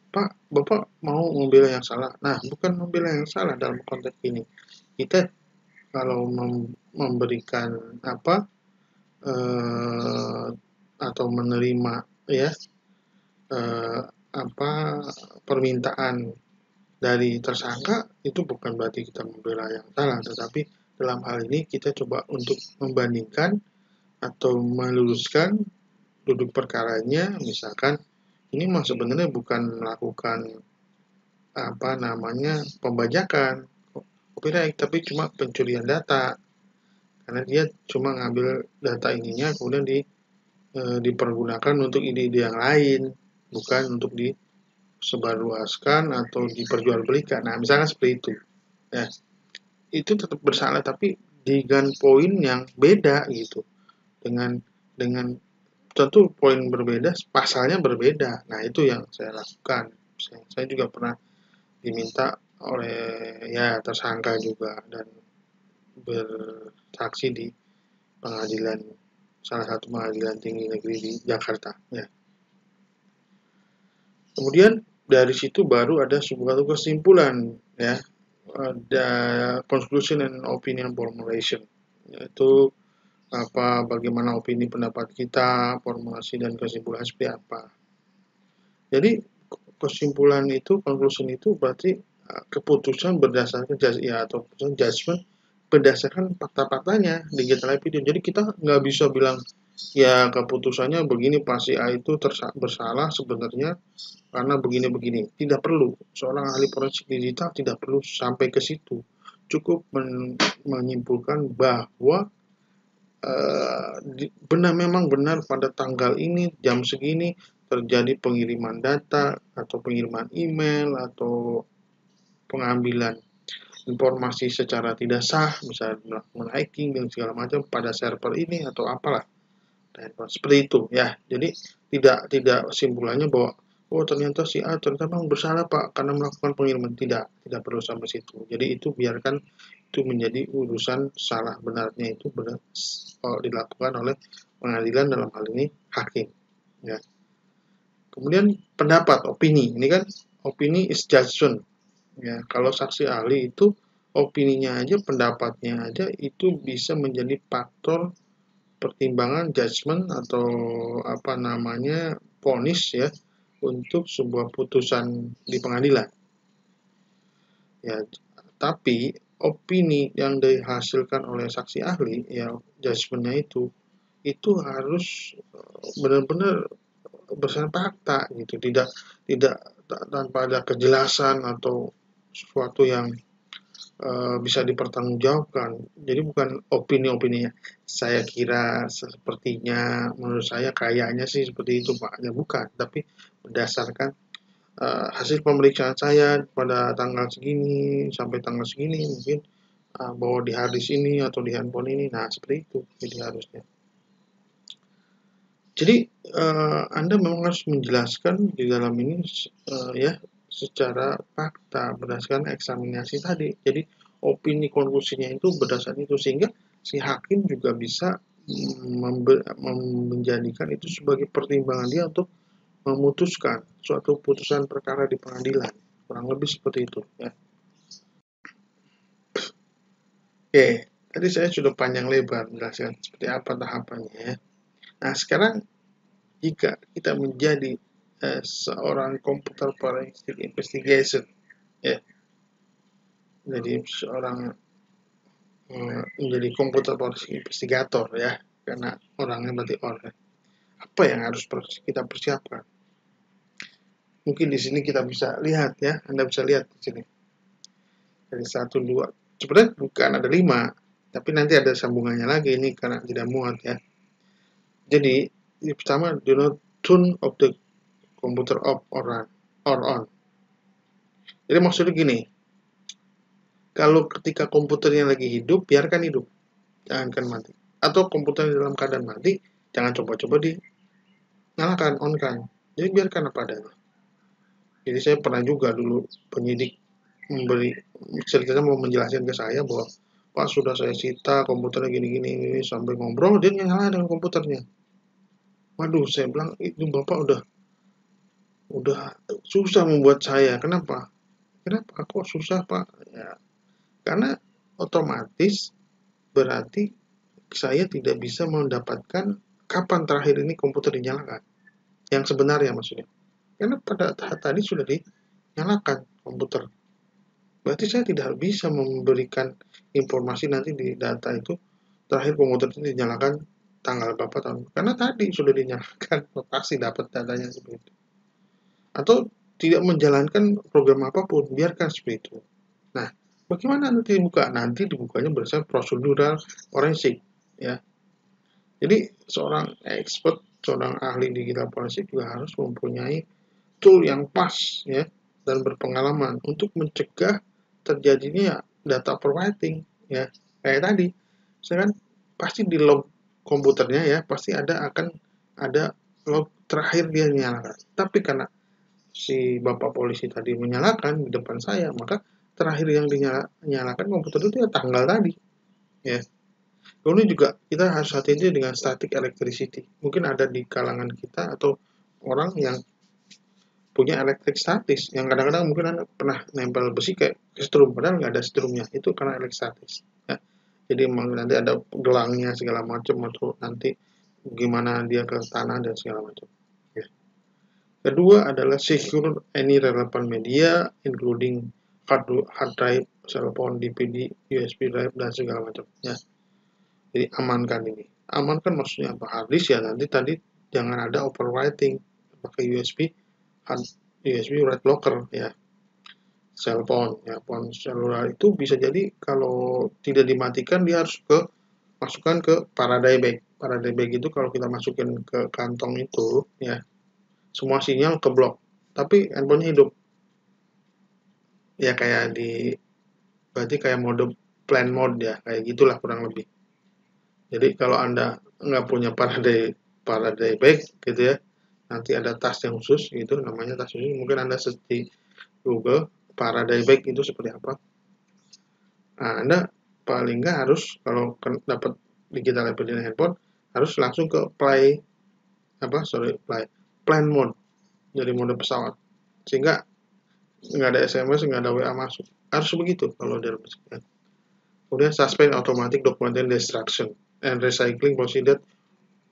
A: Pak, Bapak mau membela yang salah. Nah, bukan membela yang salah dalam konteks ini. Kita kalau memberikan atau menerima ya permintaan dari tersangka, itu bukan berarti kita membela yang salah, tetapi dalam hal ini kita coba untuk membandingkan atau meluruskan duduk perkaranya. Misalkan ini mah sebenarnya bukan melakukan pembajakan copyright, tapi cuma pencurian data, karena dia cuma ngambil data ininya kemudian dipergunakan untuk ide-ide yang lain, bukan untuk disebarluaskan atau diperjualbelikan. Nah, misalkan seperti itu ya, itu tetap bersalah tapi dengan poin yang beda gitu, dengan tentu poin berbeda, pasalnya berbeda. Nah, itu yang saya lakukan. Saya juga pernah diminta oleh tersangka juga dan bersaksi di pengadilan, salah satu pengadilan tinggi negeri di Jakarta ya. Kemudian dari situ baru ada sebuah kesimpulan ya, ada conclusion and opinion formulation, yaitu bagaimana opini pendapat kita, formulasi dan kesimpulan seperti apa. Jadi kesimpulan itu, conclusion itu berarti keputusan berdasarkan atau judgment berdasarkan fakta-faktanya digital evidence. Jadi kita nggak bisa bilang ya keputusannya begini, pasti A itu bersalah sebenarnya karena begini-begini. Tidak perlu. Seorang ahli forensik digital tidak perlu sampai ke situ. Cukup menyimpulkan bahwa memang benar pada tanggal ini, jam segini, terjadi pengiriman data atau pengiriman email atau pengambilan informasi secara tidak sah, misalnya melakukan hacking dan segala macam pada server ini atau apalah. Seperti itu ya. Jadi tidak simpulannya bahwa ternyata si A ternyata memang bersalah Pak karena melakukan pengiriman. Tidak perlu sampai situ. Jadi itu biarkan itu menjadi urusan salah benarnya itu dilakukan oleh pengadilan, dalam hal ini hakim ya. Kemudian pendapat, opini. Ini kan opini is judgment ya. Kalau saksi ahli itu opininya aja, pendapatnya aja itu bisa menjadi faktor pertimbangan judgment atau vonis ya untuk sebuah putusan di pengadilan ya. Tapi opini yang dihasilkan oleh saksi ahli ya, judgementnya itu harus benar-benar berdasarkan fakta gitu, tidak tanpa ada kejelasan atau sesuatu yang bisa dipertanggungjawabkan. Jadi bukan opini-opininya saya kira, sepertinya, menurut saya kayaknya sih seperti itu Pak, ya bukan, tapi berdasarkan hasil pemeriksaan saya pada tanggal segini sampai tanggal segini, mungkin bahwa di harddisk ini atau di handphone ini. Nah, seperti itu jadi harusnya. Jadi Anda memang harus menjelaskan di dalam ini ya secara fakta berdasarkan eksaminasi tadi. Jadi opini konklusinya itu berdasarkan itu, sehingga si hakim juga bisa menjadikan itu sebagai pertimbangan dia untuk memutuskan suatu putusan perkara di pengadilan. Kurang lebih seperti itu ya. Oke, tadi saya sudah panjang lebar menjelaskan seperti apa tahapannya ya. Nah, sekarang jika kita menjadi seorang computer forensic investigation ya, jadi seorang menjadi computer forensic investigator ya, karena orangnya berarti orang. Apa yang harus kita persiapkan? Mungkin di sini kita bisa lihat ya, Anda bisa lihat di sini dari 1, 2, sebenarnya bukan ada 5, tapi nanti ada sambungannya lagi ini karena tidak muat ya. Jadi yang pertama, do not turn off the computer off or on. Jadi maksudnya gini, kalau ketika komputernya lagi hidup, biarkan hidup, jangankan mati. Atau komputernya dalam keadaan mati, jangan coba-coba dinyalakan, on kan. Jadi biarkan apa adanya. Jadi saya pernah juga dulu penyidik ceritanya mau menjelaskan ke saya bahwa Pak sudah saya sita komputernya gini sampai ngobrol dia nyala dengan komputernya. Waduh, saya bilang itu Bapak udah susah membuat saya. Kenapa? Kenapa kok susah Pak? Ya, karena otomatis berarti saya tidak bisa mendapatkan kapan terakhir ini komputer dinyalakan. Yang sebenarnya maksudnya. Karena pada saat tadi sudah dinyalakan komputer. Berarti saya tidak bisa memberikan informasi nanti di data itu terakhir komputer itu dinyalakan tanggal berapa tahun. Karena tadi sudah dinyalakan, pasti dapat datanya seperti itu. Atau tidak menjalankan program apapun, biarkan seperti itu. Nah, bagaimana nanti dibuka? Nanti dibukanya berdasarkan prosedural forensik, ya. Jadi seorang expert, seorang ahli digital forensik juga harus mempunyai tool yang pas, ya, dan berpengalaman untuk mencegah terjadinya data formatting, ya. Kayak tadi, saya kan pasti di log komputernya ya, pasti akan ada log terakhir dia nyalakan. Tapi karena si bapak polisi tadi menyalakan di depan saya, maka terakhir yang dinyalakan komputer itu ya tanggal tadi, ya. Kemudian juga kita harus hati-hati dengan static electricity. Mungkin ada di kalangan kita atau orang yang punya elektrik statis, yang kadang-kadang mungkin Anda pernah nempel besi kayak strum, padahal nggak ada strumnya, itu karena elektrik statis. Ya. Jadi nanti ada gelangnya segala macam, atau nanti gimana dia ke tanah dan segala macam. Ya. Kedua adalah secure any relevant media, including hard drive, cell phone, DVD, USB drive, dan segala macam. Ya. Jadi amankan ini. Amankan maksudnya apa? Hard disk ya nanti tadi jangan ada overwriting pakai USB write blocker ya. Cell phone ya, phone seluler itu bisa jadi kalau tidak dimatikan dia harus masukkan ke Faraday bag. Faraday bag itu kalau kita masukin ke kantong itu ya, semua sinyal keblok. Tapi handphonenya hidup. Ya kayak berarti kayak mode plan mode ya, kayak gitulah kurang lebih. Jadi kalau Anda nggak punya Faraday bag gitu ya, nanti ada tas yang khusus gitu, namanya tas khusus. Mungkin Anda search di Google Faraday bag itu seperti apa. Nah, Anda paling nggak harus kalau dapat digital evidence handphone harus langsung ke plan mode, jadi mode pesawat, sehingga nggak ada SMS, nggak ada WA masuk. Harus begitu kalau dalam sekian. Kemudian suspend automatic document destruction and recycling procedure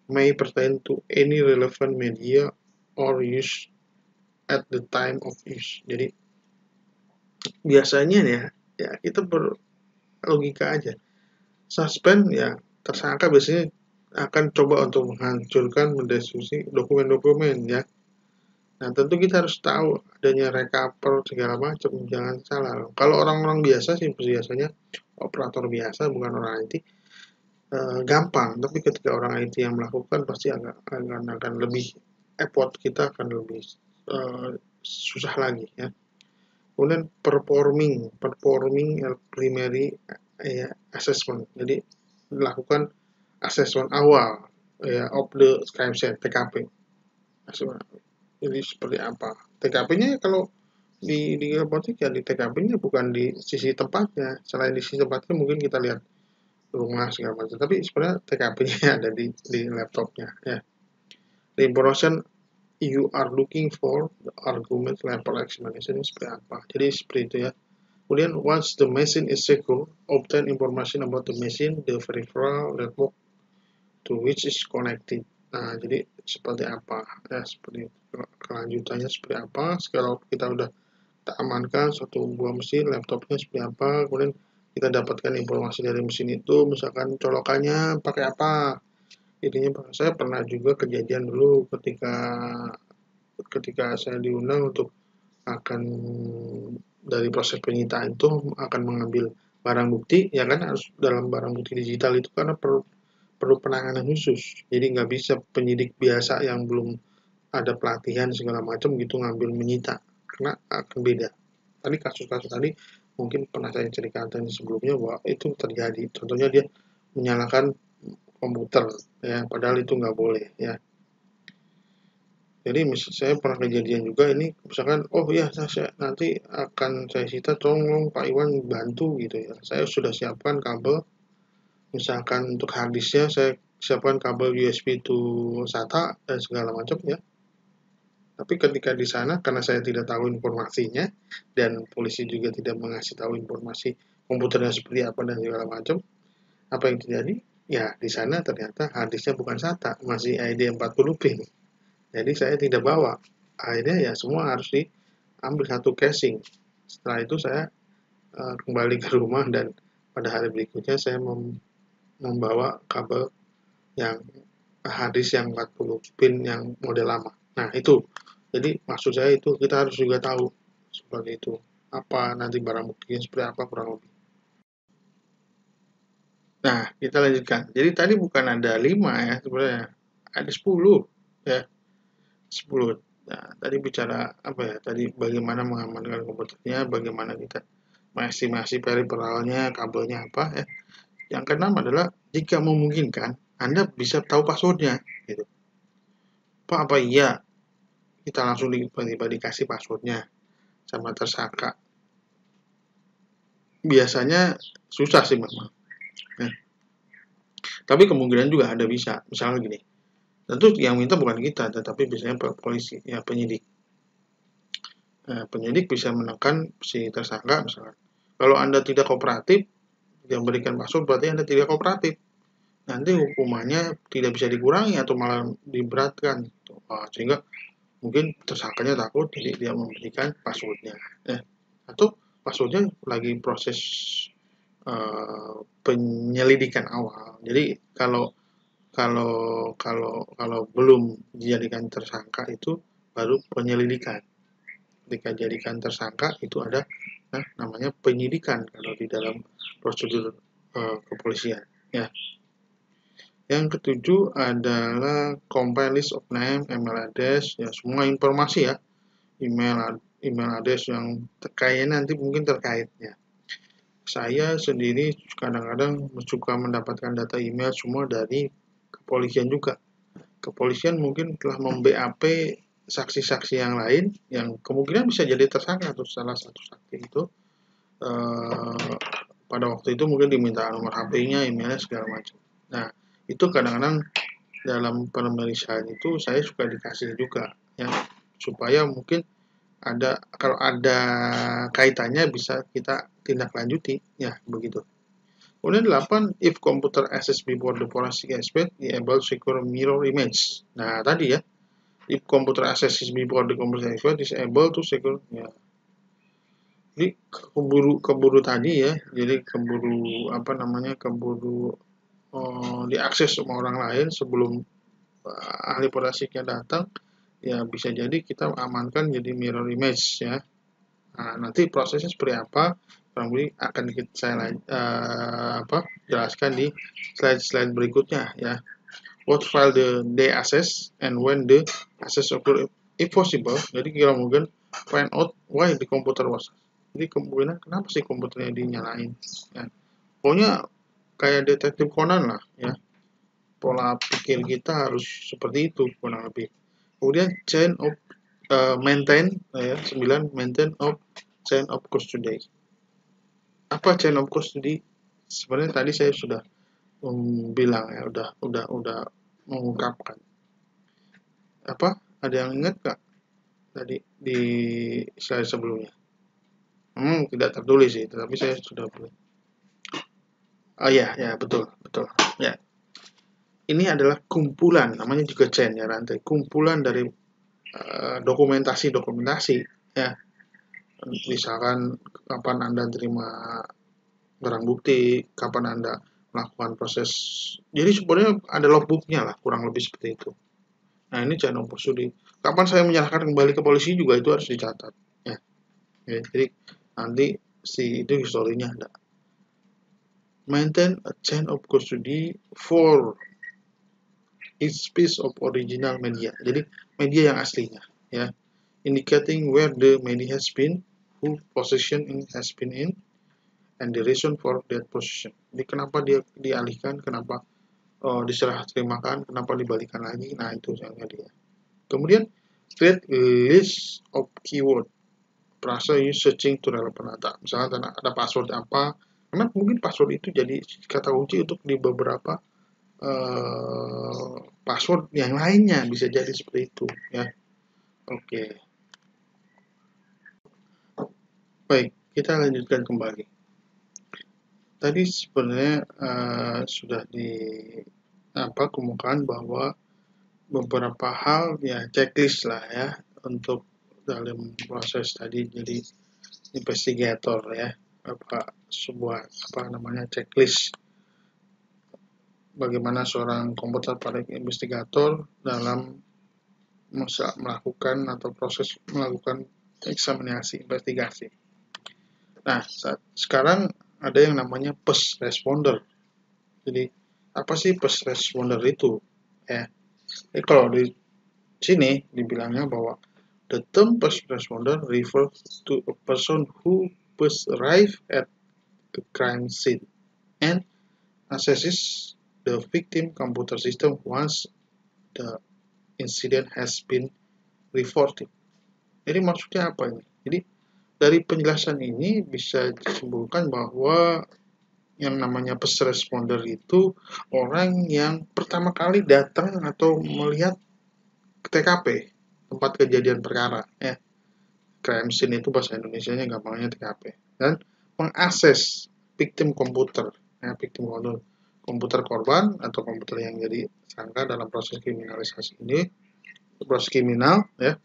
A: may pertain to any relevant media or use at the time of use. Jadi biasanya ya kita berlogika aja. Suspend ya tersangka biasanya akan coba untuk menghancurkan, mendestruksi dokumen-dokumen ya. Nah tentu kita harus tahu adanya recover segala macam, jangan salah. Kalau orang-orang biasa sih biasanya operator biasa bukan orang IT gampang, tapi ketika orang IT yang melakukan pasti akan lebih effort, kita akan lebih susah lagi ya. Kemudian performing primary assessment, jadi melakukan assessment awal ya of the KMC TKP. Jadi seperti apa TKP-nya? Kalau di robotik ya di TKP-nya bukan di sisi tempatnya, selain di sisi tempatnya mungkin kita lihat rumah segala macam, tapi sebenarnya TKP-nya ada di laptopnya ya. The information you are looking for, the argument level explanation seperti apa. Jadi seperti itu ya. Kemudian once the machine is secure, obtain information about the machine, the peripheral network to which is connected. Nah, jadi seperti apa ya, seperti kelanjutannya seperti apa. Kalau kita udah amankan suatu buah mesin, laptopnya seperti apa, kemudian kita dapatkan informasi dari mesin itu, misalkan colokannya pakai apa. Intinya saya pernah juga kejadian dulu ketika saya diundang untuk akan dari proses penyitaan itu akan mengambil barang bukti, ya kan harus dalam barang bukti digital itu karena perlu penanganan khusus. Jadi nggak bisa penyidik biasa yang belum ada pelatihan segala macam gitu ngambil menyita, karena akan beda. Tadi kasus-kasus tadi mungkin pernah saya ceritakan sebelumnya bahwa itu terjadi. Contohnya dia menyalakan komputer, ya padahal itu nggak boleh ya. Jadi saya pernah kejadian juga ini, misalkan, oh ya saya nanti akan saya sita, tolong Pak Iwan bantu gitu ya. Saya sudah siapkan kabel, misalkan untuk harddisknya saya siapkan kabel USB to SATA dan segala macam ya. Tapi ketika di sana karena saya tidak tahu informasinya dan polisi juga tidak mengasih tahu informasi komputernya seperti apa dan segala macam, apa yang terjadi? Ya di sana ternyata harddisknya bukan SATA, masih ID 40 pin. Jadi saya tidak bawa. Akhirnya ya semua harus diambil satu casing. Setelah itu saya kembali ke rumah dan pada hari berikutnya saya membawa kabel yang harddisk yang 40 pin yang model lama. Nah itu, jadi maksud saya itu kita harus juga tahu seperti itu. Apa nanti barang buktinya seperti apa kurang lebih. Nah, kita lanjutkan. Jadi tadi bukan ada 5 ya sebenarnya. Ada 10 ya. 10. Nah, tadi bicara apa ya? Tadi bagaimana mengamankan komputernya, bagaimana kita mengestimasi periperalnya, kabelnya apa ya. Yang keenam adalah jika memungkinkan Anda bisa tahu passwordnya gitu. Pak, apa iya kita langsung tiba-tiba dikasih passwordnya sama tersangka? Biasanya susah sih memang. Nah, tapi kemungkinan juga ada bisa. Misalnya gini, tentu yang minta bukan kita, tetapi biasanya polisi, ya penyidik. Penyidik bisa menekan si tersangka misalkan. Kalau Anda tidak kooperatif, yang berikan password berarti Anda tidak kooperatif. Nanti hukumannya tidak bisa dikurangi atau malah diberatkan. Sehingga mungkin tersangkanya takut, jadi dia memberikan passwordnya. Atau passwordnya lagi proses penyelidikan awal. Jadi kalau kalau kalau belum dijadikan tersangka itu baru penyelidikan. Ketika jadikan tersangka itu ada namanya penyidikan kalau di dalam prosedur kepolisian. Ya. Yang ketujuh adalah compile list of name, email address, ya semua informasi ya, email address yang terkait nanti mungkin terkaitnya. Saya sendiri kadang-kadang suka mendapatkan data email semua dari kepolisian juga. Kepolisian mungkin telah mem-BAP saksi-saksi yang lain yang kemungkinan bisa jadi tersangka atau salah satu saksi itu pada waktu itu mungkin diminta nomor HP-nya, emailnya segala macam. Nah, itu kadang-kadang dalam pemeriksaan itu saya suka dikasih juga ya supaya mungkin ada kalau ada kaitannya bisa kita tindak lanjuti ya begitu. Kemudian 8, if computer access before the forensic expert enable secure mirror image. Nah, tadi ya, if computer access before the computer expert is able to secure ya. Jadi keburu tadi ya, jadi keburu apa namanya, keburu diakses sama orang lain sebelum ahli forensiknya datang, ya bisa jadi kita amankan jadi mirror image ya. Nah, nanti prosesnya seperti apa, kurang lebih akan saya jelaskan di slide-slide berikutnya ya. What file they access and when the access occur if possible. Jadi kita mungkin find out why the computer was. Jadi kemungkinan kenapa sih komputernya dinyalain. Ya. Pokoknya kayak detektif Conan lah ya. Pola pikir kita harus seperti itu kurang lebih. Kemudian chain of maintain ya 9 maintain of chain of custody. Apa chain of custody? Sebenarnya tadi saya sudah bilang ya, udah mengungkapkan. Apa? Ada yang ingat nggak tadi di slide sebelumnya? Tidak tertulis sih, tetapi saya sudah boleh. Oh ya, betul. Ya. Ini adalah kumpulan, namanya juga chain ya, rantai. Kumpulan dari dokumentasi ya. Misalkan kapan Anda terima barang bukti, kapan Anda melakukan proses. Jadi sebenarnya ada logbooknya lah, kurang lebih seperti itu. Nah, ini chain of custody. Kapan saya menyerahkan kembali ke polisi juga itu harus dicatat. Ya. Jadi nanti itu historinya ada. Maintain a chain of custody for each piece of original media. Jadi media yang aslinya, ya, indicating where the media has been, who possession has been in, and the reason for that possession. Jadi kenapa dia dialihkan, kenapa diserah terimakan, kenapa dibalikan lagi. Nah itu yang dia. Kemudian create list of keyword frase you searching to relevant data. Misalnya ada password apa, karena mungkin password itu jadi kata kunci untuk di beberapa password yang lainnya, bisa jadi seperti itu ya. Oke. Baik, kita lanjutkan kembali. Tadi sebenarnya sudah kemukakan bahwa beberapa hal ya checklist lah ya untuk dalam proses tadi jadi investigator ya, sebuah checklist bagaimana seorang komputer forensic investigator dalam melakukan atau proses melakukan eksaminasi investigasi. Nah, sekarang ada yang namanya first responder. Jadi apa sih first responder itu? Ya, kalau di sini dibilangnya bahwa the term first responder refers to a person who first arrive at the crime scene and assesses the victim computer system once the incident has been reported. Jadi maksudnya apa ini? Jadi dari penjelasan ini bisa disimpulkan bahwa yang namanya first responder itu orang yang pertama kali datang atau melihat TKP, tempat kejadian perkara ya. Crime scene itu bahasa Indonesianya gampangnya TKP, dan mengakses victim komputer ya, victim komputer korban atau komputer yang jadi sangka dalam proses kriminalisasi ini, proses kriminal ya,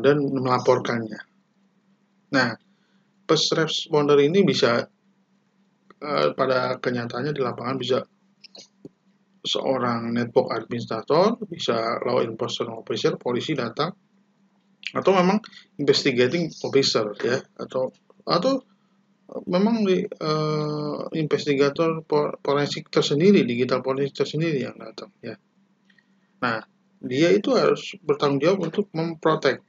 A: dan melaporkannya. Nah, first responder ini bisa pada kenyataannya di lapangan bisa seorang network administrator, bisa law enforcement officer, polisi datang, atau memang investigating officer ya, atau memang investigator forensik tersendiri, digital forensik tersendiri yang datang ya. Nah, dia itu harus bertanggung jawab untuk memprotek,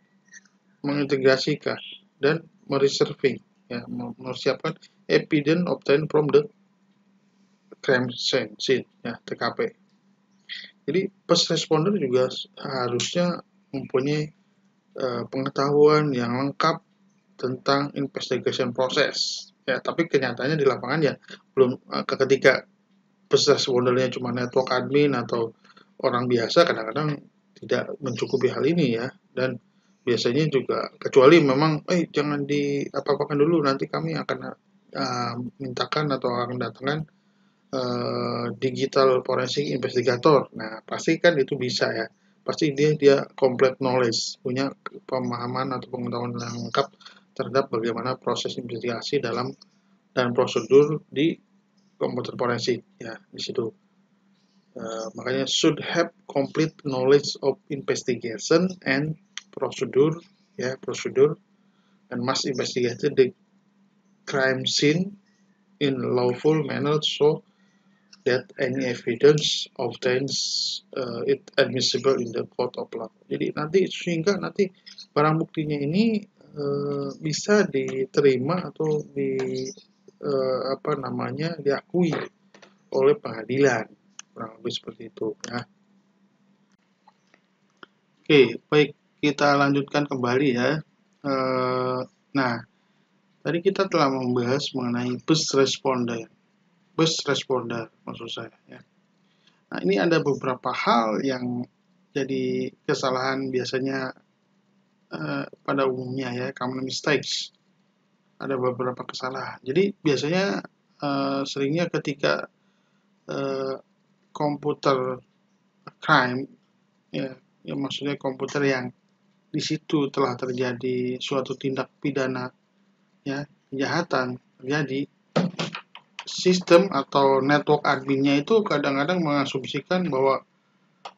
A: mengintegrasikan dan mereserving ya, mempersiapkan evidence obtained from the crime scene ya, TKP. Jadi first responder juga harusnya mempunyai pengetahuan yang lengkap tentang investigation proses ya, tapi kenyataannya di lapangan ya belum, ketika first respondernya cuma network admin atau orang biasa, kadang-kadang tidak mencukupi hal ini ya, dan biasanya juga kecuali memang jangan apa-apakan dulu, nanti kami akan mintakan atau akan datangkan digital forensik investigator. Nah, pasti kan itu bisa ya. Pasti dia complete knowledge, punya pemahaman atau pengetahuan yang lengkap terhadap bagaimana proses investigasi dan prosedur di komputer forensik ya, di situ. Makanya should have complete knowledge of investigation and procedure and must investigate the crime scene in lawful manner so that any evidence obtains it admissible in the court of law. Jadi sehingga nanti barang buktinya ini bisa diterima atau diakui oleh pengadilan, kurang lebih seperti itu ya. Oke, baik, kita lanjutkan kembali ya. Nah, tadi kita telah membahas mengenai first responder maksud saya ya. Nah, ini ada beberapa hal yang jadi kesalahan biasanya pada umumnya ya, common mistakes. Ada beberapa kesalahan. Jadi biasanya seringnya ketika komputer crime ya, maksudnya komputer yang di situ telah terjadi suatu tindak pidana ya, kejahatan terjadi, sistem atau network adminnya itu kadang-kadang mengasumsikan bahwa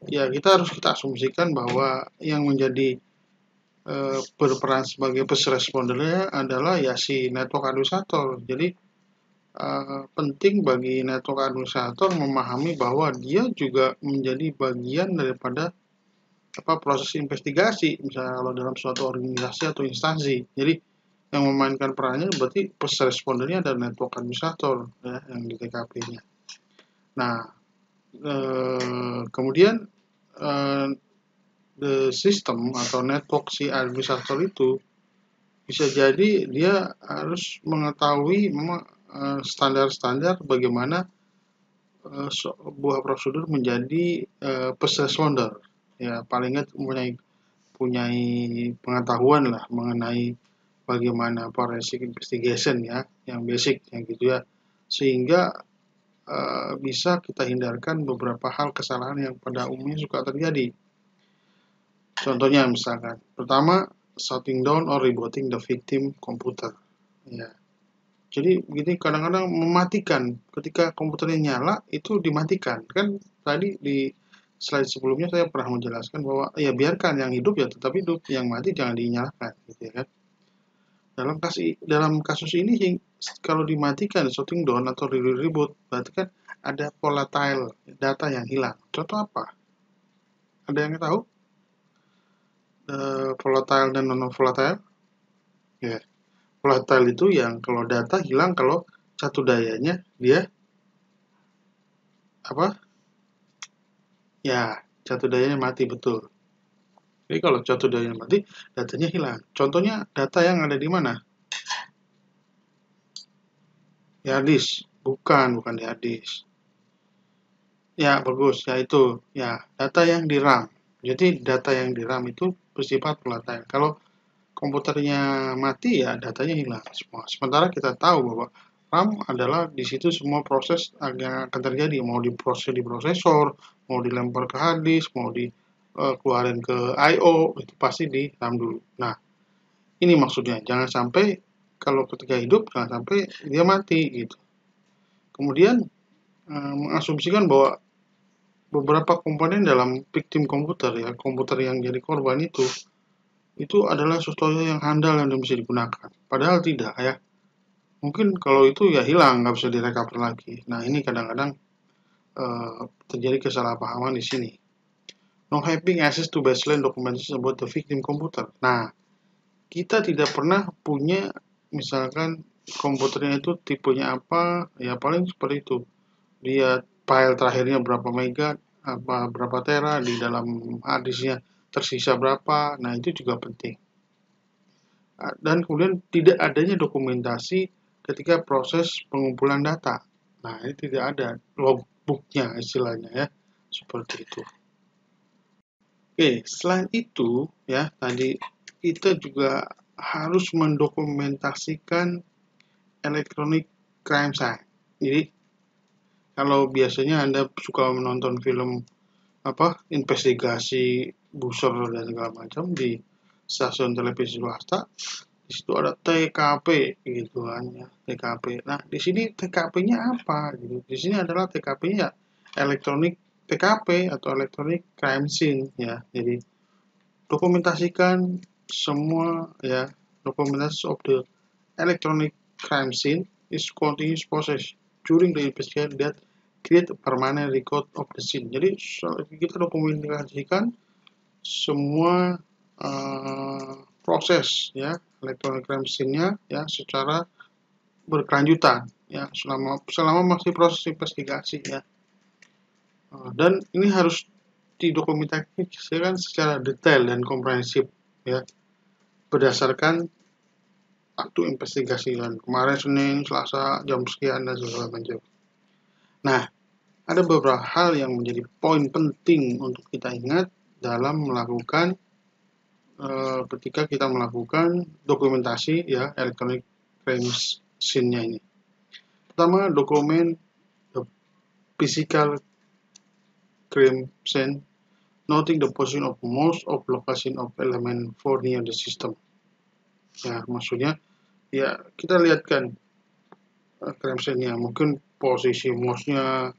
A: ya kita asumsikan bahwa yang menjadi berperan sebagai first respondernya adalah ya si network administrator. Jadi penting bagi network administrator memahami bahwa dia juga menjadi bagian daripada proses investigasi, misalnya kalau dalam suatu organisasi atau instansi. Jadi yang memainkan perannya berarti first respondernya adalah network administrator ya, yang di TKP-nya. Nah, kemudian the system atau network si administrator itu bisa jadi dia harus mengetahui memang standar-standar bagaimana sebuah prosedur menjadi first responder. Ya, paling nggak punya pengetahuan lah mengenai bagaimana forensic investigation ya, yang basic yang gitu ya, sehingga bisa kita hindarkan beberapa hal kesalahan yang pada umumnya suka terjadi. Contohnya misalkan, pertama, shutting down or rebooting the victim computer. Ya. Jadi begini kadang-kadang mematikan ketika komputernya nyala itu dimatikan. Kan tadi di slide sebelumnya saya pernah menjelaskan bahwa ya biarkan yang hidup ya tetap hidup, yang mati jangan dinyalakan gitu ya kan. Dalam kasus ini kalau dimatikan shutting down atau reboot berarti kan ada volatile data yang hilang. Contoh apa? Ada yang tahu? Volatile dan non volatile? Ya. Volatile itu yang kalau data hilang kalau satu dayanya dia apa? Ya, satu dayanya mati betul. Jadi kalau satu dayanya mati, datanya hilang. Contohnya data yang ada di mana? Di hard disk. Bukan di hard disk. Ya, bagus. Ya itu. Ya, data yang di RAM. Jadi data yang di RAM itu bersifat volatile. Kalau komputernya mati ya datanya hilang semua. Sementara kita tahu bahwa RAM adalah di situ semua proses yang akan terjadi, mau diproses di prosesor, mau dilempar ke hard disk, mau dikeluarin ke I/O, itu pasti di RAM dulu. Nah, ini maksudnya jangan sampai kalau ketika hidup jangan sampai dia mati gitu. Kemudian mengasumsikan bahwa beberapa komponen dalam victim komputer ya, komputer yang jadi korban itu adalah sesuatu yang handal yang bisa digunakan. Padahal tidak ya. Mungkin kalau itu ya hilang, nggak bisa direcover lagi. Nah ini kadang-kadang terjadi kesalahpahaman di sini. No having access to baseline documentation about the victim computer. Nah, kita tidak pernah punya misalkan komputernya itu tipenya apa, ya paling seperti itu. Dia file terakhirnya berapa mega, berapa tera di dalam hard disknya tersisa berapa. Nah itu juga penting. Dan kemudian tidak adanya dokumentasi ketika proses pengumpulan data. Nah, ini tidak ada logbooknya istilahnya ya, seperti itu. Oke, selain itu ya tadi kita juga harus mendokumentasikan electronic crime scene. Jadi kalau biasanya Anda suka menonton film investigasi busur dan segala macam di stasiun televisi swasta, di situ ada TKP gitu kan ya, TKP. Nah, di sini TKP-nya apa gitu. Di sini adalah TKP-nya elektronik TKP atau electronic crime scene ya. Jadi dokumentasikan semua ya, dokumentasi of the electronic crime scene is continuous process during the investigation that create a permanent record of the scene. Jadi kita dokumentasikan semua proses ya electronic crime scene-nya ya secara berkelanjutan ya selama masih proses investigasi ya. Dan ini harus didokumentasikan secara detail dan komprehensif ya berdasarkan waktu investigasi dan kemarin Senin, Selasa jam sekian dan segala macam. Nah, ada beberapa hal yang menjadi poin penting untuk kita ingat dalam melakukan ketika kita melakukan dokumentasi ya electronic crime scene-nya ini. Pertama, dokumen the physical crime scene, noting the position of most of location of element for near the system. Ya, maksudnya ya kita lihatkan crime scene-nya, mungkin posisi mouse-nya,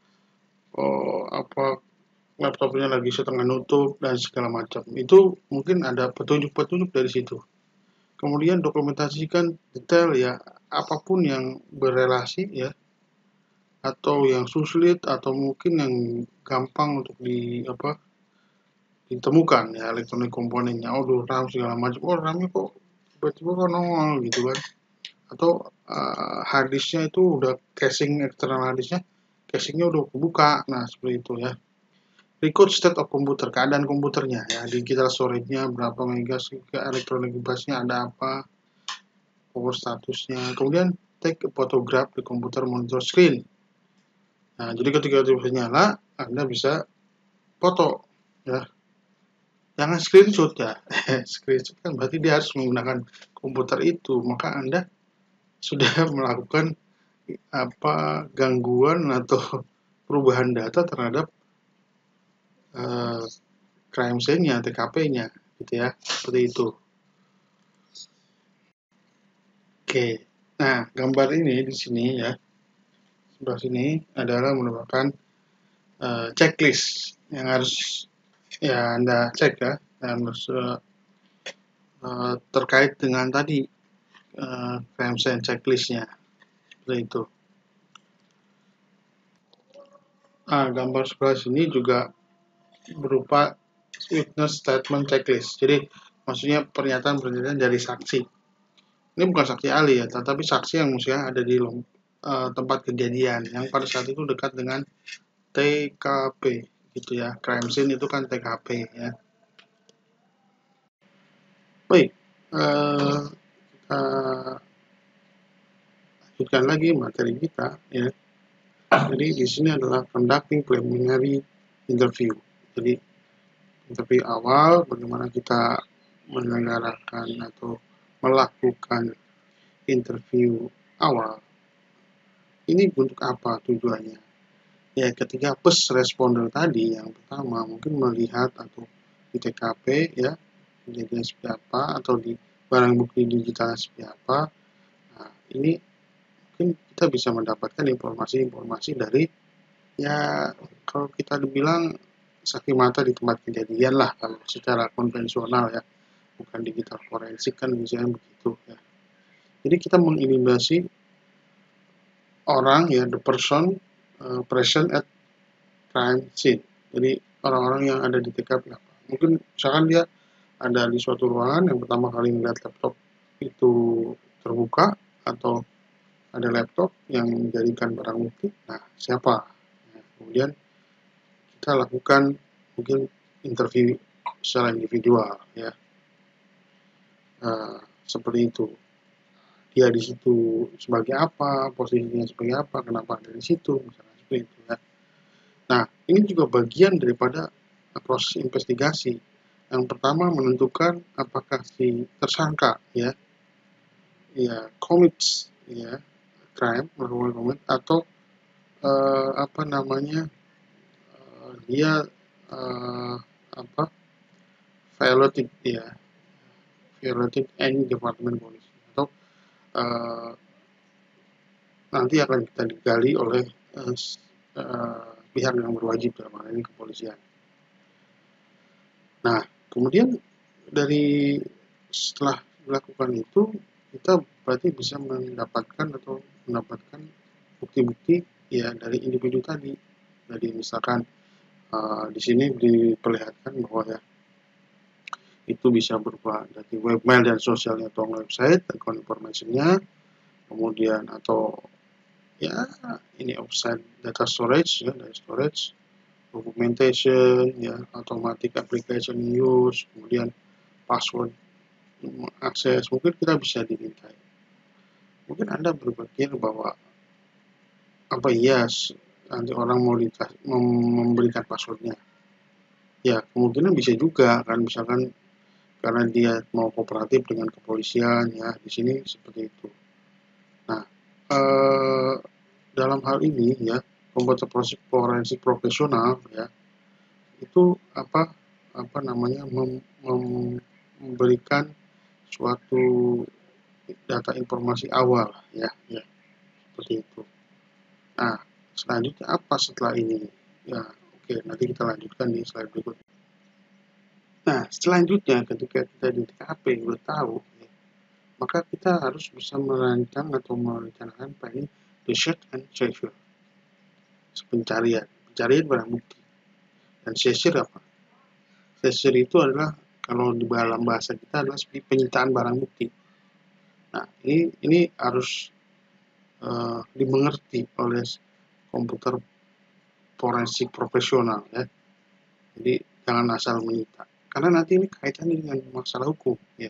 A: laptopnya lagi setengah nutup dan segala macam. Itu mungkin ada petunjuk-petunjuk dari situ. Kemudian dokumentasikan detail ya apapun yang berelasi ya atau yang sulit atau mungkin yang gampang untuk ditemukan ya elektronik komponennya. Oh, RAM segala macam. Oh, RAM-nya kok tiba-tiba kok nongol gitu kan. Atau hard disk-nya itu udah casing eksternal hard disk-nya casing-nya udah kebuka. Nah, seperti itu ya. record state of komputer, keadaan komputernya ya, digital storage-nya berapa megas, electronic device-nya ada apa, power statusnya, kemudian take a photograph di komputer monitor screen. Nah, jadi ketika itu nyala, Anda bisa foto ya. Jangan screenshot ya. Screenshot kan berarti dia harus menggunakan komputer itu, maka Anda sudah melakukan gangguan atau perubahan data terhadap crime scene-nya, TKP-nya gitu ya. Seperti itu. Oke. Nah, gambar ini di sini ya. Sebelah sini adalah merupakan checklist yang harus ya Anda cek ya, dan harus terkait dengan tadi crime scene checklist-nya. Seperti itu. Nah, gambar sebelah sini juga berupa witness statement checklist. Jadi maksudnya pernyataan-pernyataan dari saksi. Ini bukan saksi ahli ya, tetapi saksi yang maksudnya ada di tempat kejadian yang pada saat itu dekat dengan TKP gitu ya. Crime scene itu kan TKP ya. Baik, kita lanjutkan lagi materi kita ya. Jadi di sini adalah conducting preliminary interview. Jadi interview awal bagaimana kita menyelenggarakan atau melakukan interview awal. Ini untuk apa tujuannya? Ya, ketika first responder tadi yang pertama mungkin melihat atau di TKP ya kejadian seperti apa atau di barang bukti digital seperti apa. Nah, ini mungkin kita bisa mendapatkan informasi-informasi dari ya kalau kita dibilang saksi mata di tempat kejadian lah kalau secara konvensional ya, bukan digital forensik kan misalnya begitu ya. Jadi kita mengeliminasi orang ya, the person present at crime scene. Jadi orang-orang yang ada di TKP apa. Mungkin misalkan dia ada di suatu ruangan yang pertama kali melihat laptop itu terbuka atau ada laptop yang menjadikan barang bukti. Nah, siapa? Nah, kemudian kita lakukan mungkin interview secara individual ya. Seperti itu. Dia di situ sebagai apa, posisinya sebagai apa, kenapa ada di situ, misalnya seperti itu ya. Nah, ini juga bagian daripada proses investigasi. Yang pertama menentukan apakah si tersangka ya commits ya crime, melakukan commit atau dia violated ya, violated any department policy atau nanti akan kita digali oleh pihak yang berwajib dalam hal ini kepolisian. Nah, kemudian dari setelah dilakukan itu kita berarti bisa mendapatkan bukti-bukti ya dari individu tadi. Jadi misalkan di sini diperlihatkan bahwa ya itu bisa berupa dari webmail dan social network website, account information-nya, kemudian atau ya ini offsite data storage ya, dari storage, documentation ya, automatic application use, kemudian password mengakses, mungkin kita bisa dimintai. Mungkin Anda berpikir bahwa nanti orang mau memberikan passwordnya. Ya, kemungkinan bisa juga kan, misalkan karena dia mau kooperatif dengan kepolisian ya, di sini seperti itu. Nah, dalam hal ini ya, komputer forensik profesional ya, itu memberikan suatu data informasi awal ya seperti itu. Nah, selanjutnya apa setelah ini? Ya, oke, nanti kita lanjutkan di slide berikutnya. Nah, selanjutnya ketika kita di TKP udah tahu, ya, maka kita harus bisa merancang atau merencanakan planning the search and seizure. Pencarian barang bukti. Dan seizure apa? Seizure itu adalah kalau di dalam bahasa kita adalah seperti penyitaan barang bukti. Nah, ini harus dimengerti oleh komputer forensik profesional ya. Jadi jangan asal menyita. Karena nanti ini kaitannya dengan masalah hukum. Ya.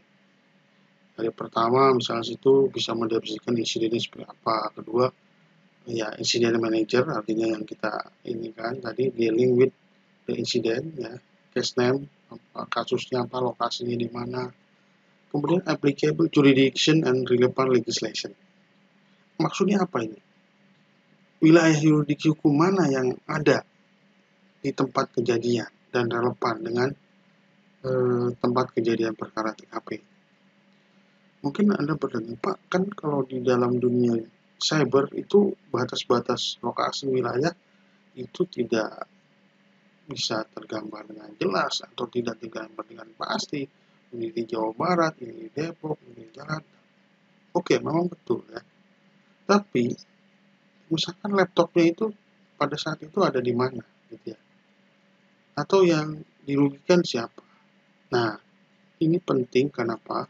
A: Dari pertama, misalnya situ bisa mendefinisikan insidennya seperti apa. Kedua, ya incident manager, artinya yang kita ini kan tadi dealing with the incident, ya, case name, kasusnya apa, lokasinya di mana. Kemudian applicable jurisdiction and relevant legislation. Maksudnya apa ini? Wilayah yurisdiksi hukum mana yang ada di tempat kejadian dan relevan dengan tempat kejadian perkara TKP. Mungkin Anda bertanya, Pak, kan kalau di dalam dunia cyber itu batas-batas lokasi wilayah itu tidak bisa tergambar dengan jelas atau tidak tergambar dengan pasti. Ini di Jawa Barat, ini di Depok, ini di Jakarta. Oke, memang betul ya. Tapi misalkan laptopnya itu pada saat itu ada di mana, gitu ya. Atau yang dirugikan siapa? Nah, ini penting kenapa?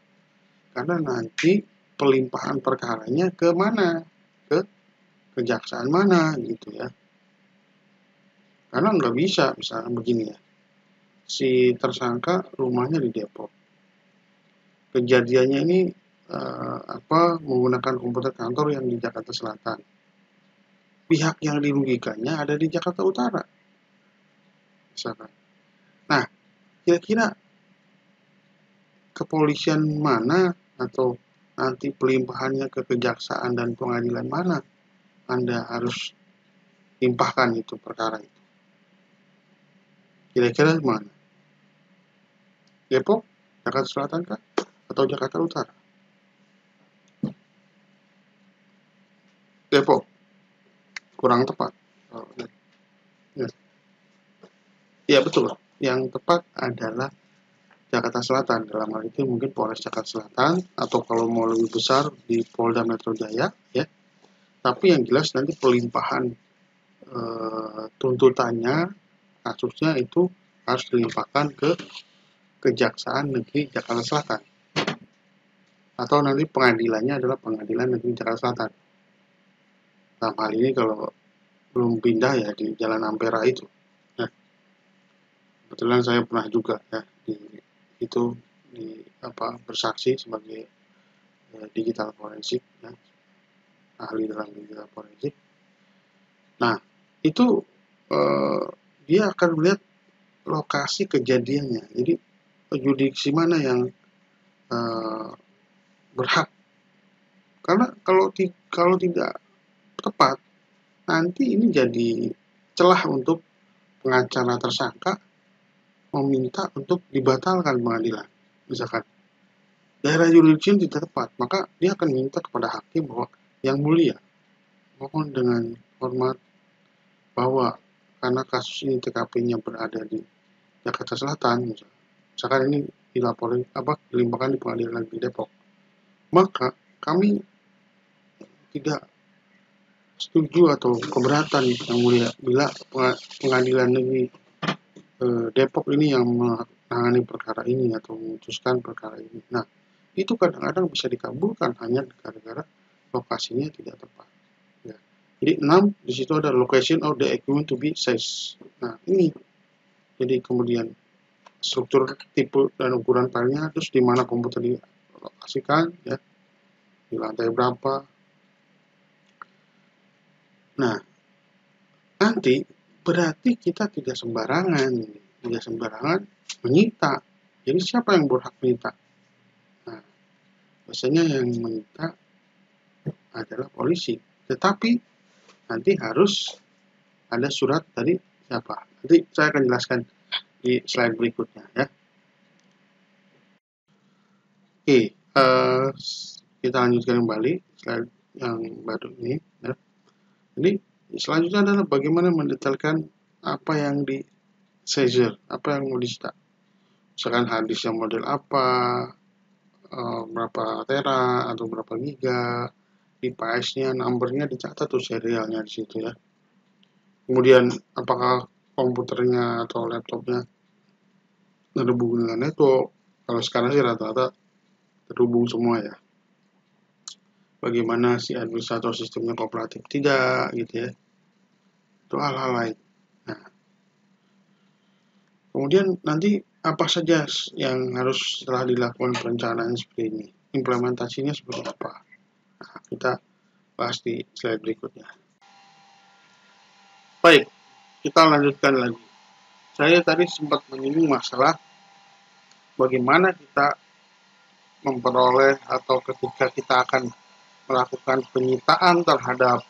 A: Karena nanti pelimpahan perkaranya ke mana? Ke kejaksaan mana gitu ya. Karena nggak bisa misalnya begini ya. Si tersangka rumahnya di Depok. Kejadiannya ini menggunakan komputer kantor yang di Jakarta Selatan. Pihak yang dirugikannya ada di Jakarta Utara. Misalkan. Nah, kira-kira kepolisian mana atau nanti pelimpahannya ke kejaksaan dan pengadilan mana Anda harus limpahkan itu perkara itu. Kira-kira mana? Depok, Jakarta Selatan kah? Atau Jakarta Utara? Depok, kurang tepat. Oh, ya. Ya betul, yang tepat adalah Jakarta Selatan. Dalam hal itu mungkin Polres Jakarta Selatan, atau kalau mau lebih besar di Polda Metro Jaya, ya. Tapi yang jelas nanti pelimpahan tuntutannya, kasusnya itu harus dilimpahkan ke Kejaksaan Negeri Jakarta Selatan. Atau nanti pengadilannya adalah Pengadilan Negeri Jakarta Selatan. Dalam hal ini kalau belum pindah ya di Jalan Ampera itu. Nah, kebetulan saya pernah juga ya bersaksi sebagai digital forensik, ya, ahli dalam digital forensik. Nah, itu dia akan melihat lokasi kejadiannya. Jadi yurisdiksi mana yang berhak. Karena kalau tidak tepat, nanti ini jadi celah untuk pengacara tersangka meminta untuk dibatalkan pengadilan. Misalkan daerah yurisdiksi tidak tepat, maka dia akan minta kepada hakim bahwa yang mulia, mohon dengan hormat bahwa karena kasus ini TKP-nya berada di Jakarta Selatan, misalkan ini dilimpahkan di Pengadilan Negeri Depok, maka kami tidak setuju atau keberatan yang mulia bila Pengadilan Negeri Depok ini yang menangani perkara ini atau memutuskan perkara ini. Nah, itu kadang-kadang bisa dikabulkan hanya gara-gara lokasinya tidak tepat. Ya. Jadi 6 di situ ada location of the equipment to be seized. Nah, ini jadi kemudian struktur, tipe dan ukuran filenya, terus di mana komputer dilokasikan, ya, di lantai berapa. Nah, nanti berarti kita tidak sembarangan menyita. Jadi siapa yang berhak menyita? Nah, biasanya yang menyita adalah polisi. Tetapi nanti harus ada surat dari siapa? Nanti saya akan jelaskan di slide berikutnya ya. Oke, kita lanjutkan kembali slide yang baru ini ya. Jadi selanjutnya adalah bagaimana mendetailkan apa yang di seizure, apa yang mau disita. Misalkan harddisk yang model apa, berapa tera atau berapa giga, device-nya, numbernya dicatat tuh serialnya di situ ya. Kemudian apakah komputernya atau laptopnya terhubung dengan network? Kalau sekarang sih rata-rata terhubung semua ya. Bagaimana si administrator sistemnya kooperatif tidak gitu ya. Itu hal-hal lain. Nah, Kemudian nanti apa saja yang harus setelah dilakukan perencanaan seperti ini, implementasinya seperti apa. Nah, kita bahas di slide berikutnya. Baik, kita lanjutkan lagi. Saya tadi sempat menyinggung masalah bagaimana kita memperoleh atau ketika kita akan melakukan penyitaan terhadap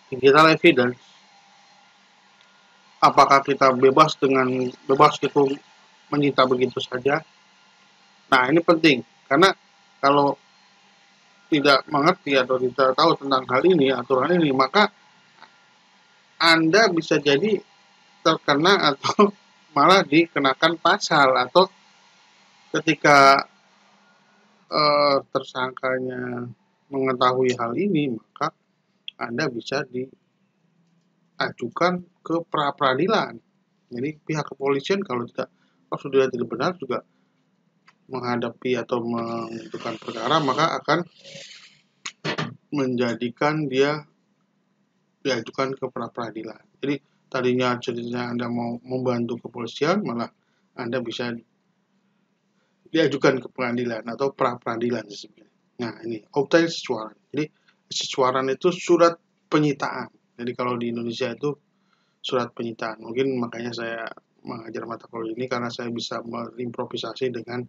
A: digital evidence, apakah kita bebas itu menyita begitu saja. Nah, ini penting karena kalau tidak mengerti atau tidak tahu tentang hal ini, aturan ini, maka Anda bisa jadi terkena atau malah dikenakan pasal, atau ketika tersangkanya mengetahui hal ini, maka Anda bisa diajukan ke pra-peradilan. Jadi pihak kepolisian kalau sudah tidak benar juga menghadapi atau menentukan perkara, maka akan menjadikan dia diajukan ke pra-peradilan. Jadi tadinya ceritanya Anda mau membantu kepolisian, malah Anda bisa diajukan ke pengadilan atau pra-peradilan sebenarnya. Nah, ini obtain sesuaran. Jadi sesuaran itu surat penyitaan. Jadi kalau di Indonesia itu surat penyitaan. Mungkin makanya saya mengajar mata kuliah ini karena saya bisa berimprovisasi dengan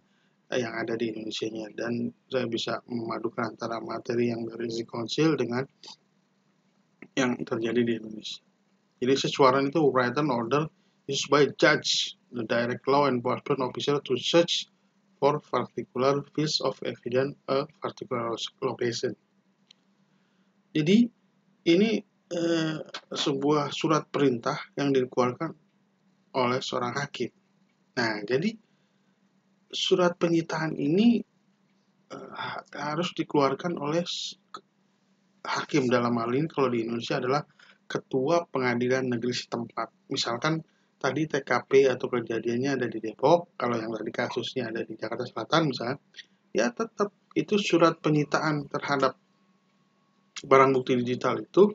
A: yang ada di Indonesianya, dan saya bisa memadukan antara materi yang dari konsil dengan yang terjadi di Indonesia. Jadi sesuaran itu written order used by judge, the direct law enforcement officer to search for particular piece of evidence a particular location. Jadi ini sebuah surat perintah yang dikeluarkan oleh seorang hakim. Nah, jadi surat penyitaan ini harus dikeluarkan oleh hakim, dalam hal ini kalau di Indonesia adalah ketua pengadilan negeri setempat. Misalkan tadi TKP atau kejadiannya ada di Depok, kalau yang tadi kasusnya ada di Jakarta Selatan misalnya, ya tetap itu surat penyitaan terhadap barang bukti digital itu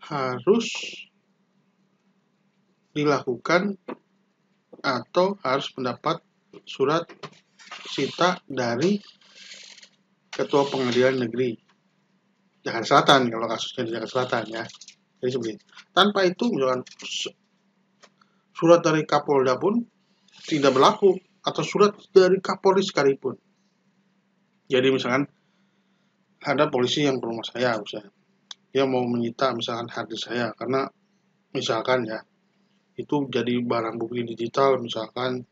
A: harus dilakukan atau harus mendapat surat sita dari ketua pengadilan negeri Jakarta Selatan kalau kasusnya di Jakarta Selatan ya. Jadi seperti itu. Tanpa itu misalkan surat dari Kapolda pun tidak berlaku, atau surat dari Kapolri sekalipun. Jadi misalkan ada polisi yang ke rumah saya misalnya, dia mau menyita misalkan hard disk saya karena misalkan ya itu jadi barang bukti digital, misalkan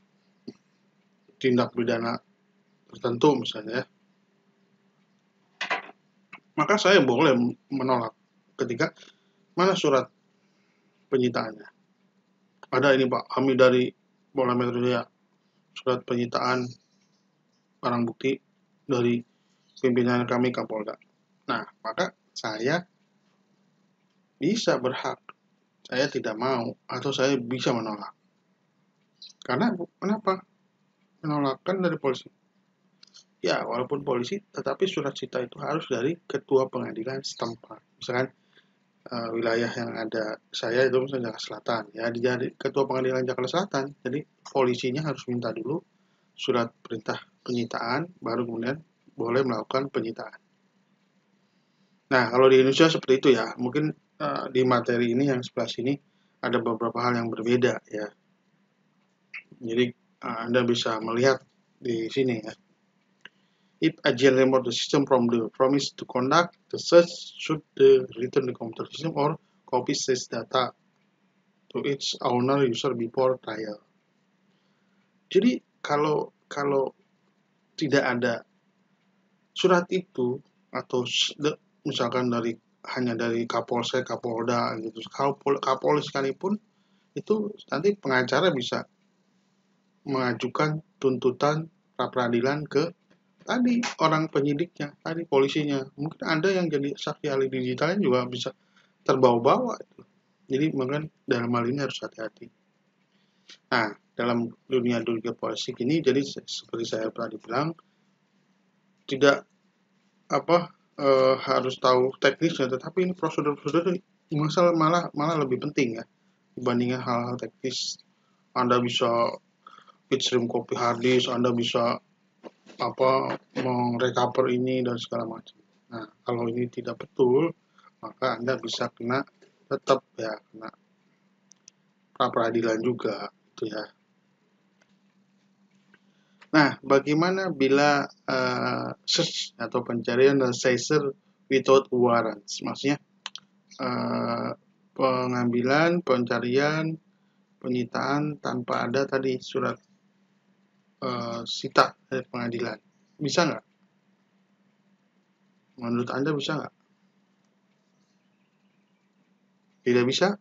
A: tindak pidana tertentu misalnya, maka saya boleh menolak ketika mana surat penyitaannya. Ada ini Pak, kami dari Polda Metro Jaya, surat penyitaan barang bukti dari pimpinan kami Kapolda. Nah, maka saya bisa berhak, saya tidak mau, atau saya bisa menolak. Karena kenapa? Menolakkan dari polisi. Ya, walaupun polisi, tetapi surat sita itu harus dari ketua pengadilan setempat. Misalkan wilayah yang ada saya itu misalnya Jakarta Selatan, ya di ketua pengadilan Jakarta Selatan. Jadi polisinya harus minta dulu surat perintah penyitaan, baru kemudian boleh melakukan penyitaan. Nah, kalau di Indonesia seperti itu ya. Mungkin di materi ini yang sebelah sini ada beberapa hal yang berbeda ya. Jadi Anda bisa melihat di sini ya. If agent remote the system from the promise to conduct the search, should the return the computer system or copy says data to its owner user before trial. Jadi kalau tidak ada surat itu, atau misalkan hanya dari Kapolsek, Kapolda gitu, Kapolri sekalipun, itu nanti pengacara bisa mengajukan tuntutan pra-peradilan ke tadi orang penyidiknya, tadi polisinya. Mungkin ada yang jadi saksi ahli digitalnya juga bisa terbawa-bawa. Jadi mungkin dalam hal ini harus hati-hati. Nah, dalam dunia forensik ini, jadi seperti saya tadi bilang, tidak harus tahu teknisnya, tetapi ini prosedur-prosedur malah lebih penting ya. dibandingkan hal-hal teknis. Anda bisa bitstream copy hard disk, Anda bisa merecover ini dan segala macam. Nah, kalau ini tidak betul, maka Anda bisa tetap kena pra peradilan juga, gitu ya. Nah, bagaimana bila search atau pencarian dan seizure without warrants? Maksudnya pengambilan, pencarian, penyitaan tanpa ada tadi surat sita dari pengadilan. Bisa nggak? Menurut Anda bisa nggak? Tidak bisa?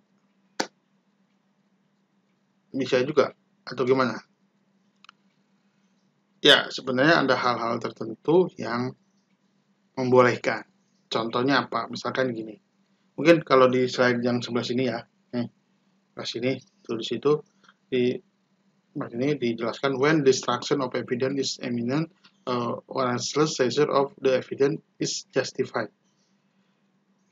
A: Bisa juga? Atau gimana? Ya, sebenarnya ada hal-hal tertentu yang membolehkan. Contohnya apa? Misalkan gini. Mungkin kalau di slide yang sebelah sini ya. Sebelah sini, tulis itu di ini dijelaskan when destruction of evidence is imminent, warrantless seizure of the evidence is justified.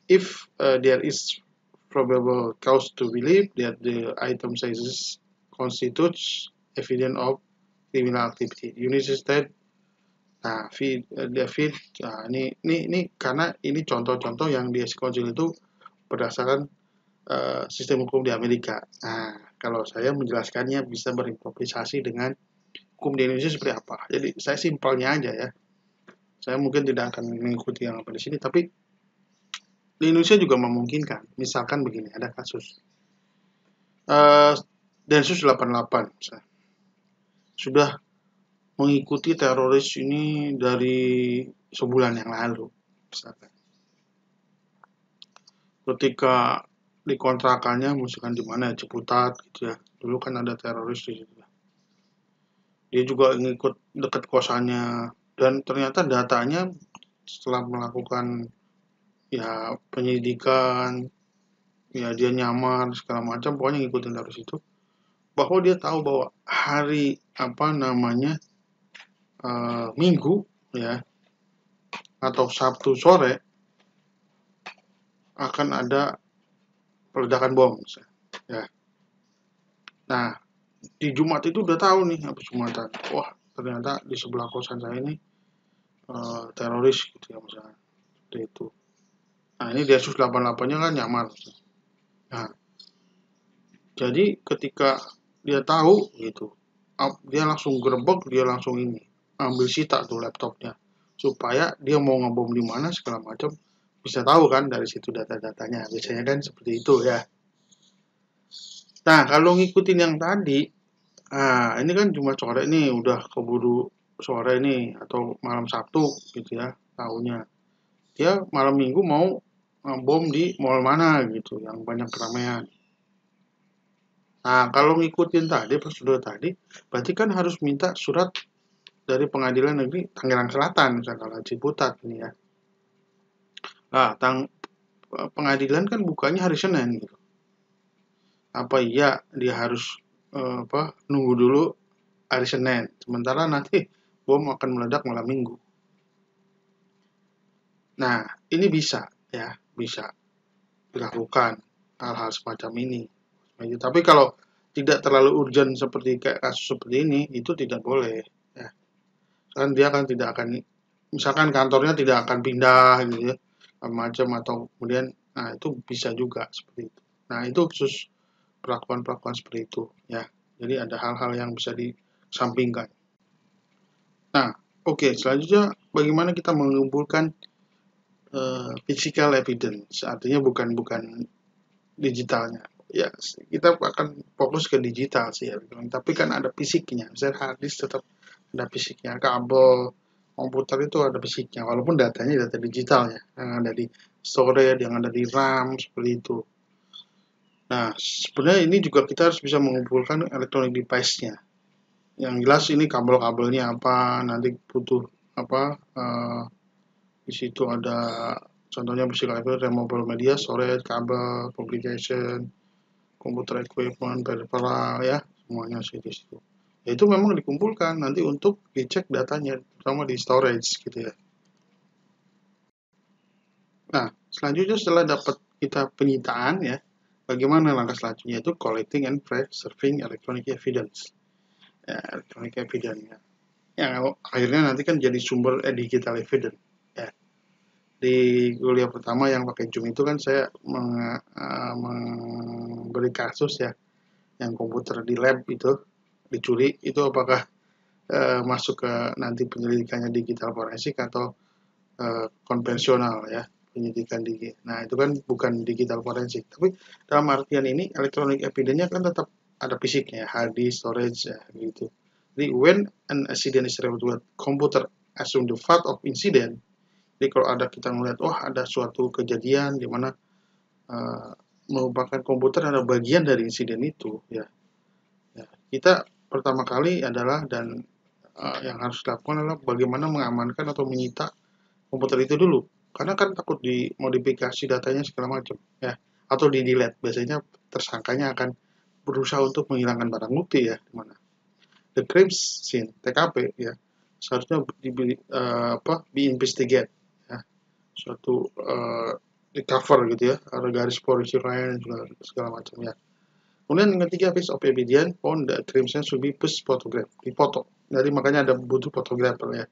A: If there is probable cause to believe that the item seized constitutes evidence of criminal activity. United States. Nah, David, nah ini karena ini contoh-contoh yang di Wisconsin itu berdasarkan sistem hukum di Amerika. Nah, kalau saya menjelaskannya bisa berimprovisasi dengan hukum di Indonesia seperti apa. Jadi saya simpelnya aja ya. Saya mungkin tidak akan mengikuti yang apa di sini, tapi di Indonesia juga memungkinkan. Misalkan begini, ada kasus Densus 88 misalnya, sudah mengikuti teroris ini dari sebulan yang lalu, misalkan. Ketika dikontrakannya, misalkan di mana Ciputat gitu ya. Dulu kan ada teroris di situ. Dia juga ngikut dekat kosannya dan ternyata datanya setelah melakukan ya penyidikan, ya dia nyamar segala macam, pokoknya ngikutin terus itu, bahwa dia tahu bahwa hari Minggu ya atau Sabtu sore akan ada peledakan bom misalnya, ya. Nah, di Jumat itu udah tahu nih habis Jumatan, wah ternyata di sebelah kosan saya ini teroris gitu ya misalnya, seperti itu. Nah, ini Densus 88-nya kan nyamar. Nah, jadi ketika dia tahu gitu, dia langsung gerebek, dia langsung ambil sita tuh laptopnya, supaya dia mau ngebom di mana segala macam bisa tahu kan dari situ data-datanya. Biasanya kan seperti itu ya. Nah, kalau ngikutin yang tadi, ini kan cuma sore nih, udah keburu sore nih atau malam Sabtu gitu ya, tahunya. Dia malam Minggu mau bom di mall mana gitu, yang banyak keramaian. Nah, kalau ngikutin tadi, prosedur tadi, berarti kan harus minta surat dari Pengadilan Negeri Tangerang Selatan, misalkan Ciputat ini ya. Nah, pengadilan kan bukanya hari Senin gitu. Apa iya dia harus nunggu dulu hari Senin, sementara nanti bom akan meledak malam Minggu. Nah, ini bisa ya, bisa dilakukan hal-hal semacam ini. Tapi kalau tidak terlalu urgent seperti kayak kasus seperti ini, itu tidak boleh. Ya. Kan dia kan tidak akan, misalkan kantornya tidak akan pindah gitu ya, macam atau kemudian, nah itu bisa juga seperti itu. Nah itu khusus perlakuan-perlakuan seperti itu ya. Jadi ada hal-hal yang bisa disampingkan. Nah, oke, selanjutnya bagaimana kita mengumpulkan physical evidence, artinya bukan digitalnya. Ya, kita akan fokus ke digital sih ya, tapi kan ada fisiknya. Misalnya hard disk tetap ada fisiknya, kabel komputer itu ada fisiknya, walaupun datanya data digital ya, yang ada di storage, yang ada di RAM, seperti itu. Nah, sebenarnya ini juga kita harus bisa mengumpulkan electronic device-nya. Yang jelas ini kabel-kabelnya apa, nanti butuh apa, di situ ada contohnya physical evidence, removable media, storage, kabel, publication, computer equipment, peripheral ya, semuanya sih di situ. Ya, itu memang dikumpulkan nanti untuk dicek datanya, terutama di storage gitu ya. Nah, selanjutnya setelah dapat kita penyitaan ya, bagaimana langkah selanjutnya itu collecting and preserving electronic evidence. Ya, electronic evidence ya. Yang akhirnya nanti kan jadi sumber digital evidence. Ya. Di kuliah pertama yang pakai Zoom itu kan saya memberi kasus ya, yang komputer di lab itu dicuri, itu apakah masuk ke nanti penyelidikannya digital forensik atau konvensional ya, penyidikan di. Nah, itu kan bukan digital forensik. Tapi dalam artian ini electronic evidence-nya kan tetap ada fisiknya, hard disk, storage ya gitu. Jadi when an accident is reported, computer assume the fact of incident. Jadi kalau ada kita melihat, oh ada suatu kejadian di mana merupakan komputer ada bagian dari insiden itu ya. Kita pertama kali adalah dan yang harus dilakukan adalah bagaimana mengamankan atau menyita komputer itu dulu, karena kan takut dimodifikasi datanya segala macam ya, atau di delete. Biasanya tersangkanya akan berusaha untuk menghilangkan barang bukti ya, di mana the crime scene TKP ya seharusnya investigate ya, suatu di cover gitu ya, ada garis polisi lain segala macam ya. Kemudian yang ketiga, piece of evidence on the crime scene should be first photograph, dipoto. Jadi makanya ada butuh fotografer ya.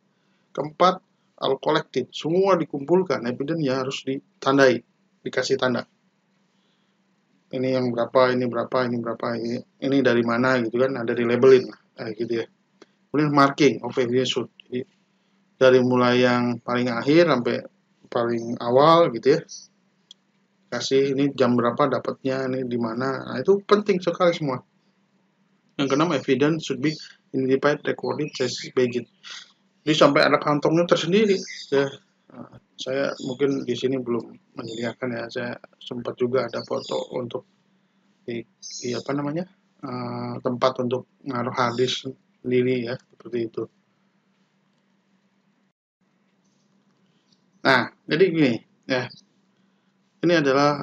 A: Keempat, all collected, semua dikumpulkan, evidence-nya harus ditandai, dikasih tanda. Ini yang berapa, ini berapa, ini berapa, ini dari mana gitu kan, ada di labelin gitu ya. Kemudian marking of evidence should, jadi dari mulai yang paling akhir sampai paling awal gitu ya. Kasih ini jam berapa dapatnya, ini di mana. Nah, itu penting sekali semua. Yang keenam, evidence should be identified, recorded, traces, baged. Jadi sampai ada kantongnya tersendiri ya. Saya mungkin di sini belum menyediakan ya. Saya sempat juga ada foto untuk di apa namanya tempat untuk naruh harddisk sendiri ya, seperti itu. Nah, jadi gini ya. Ini adalah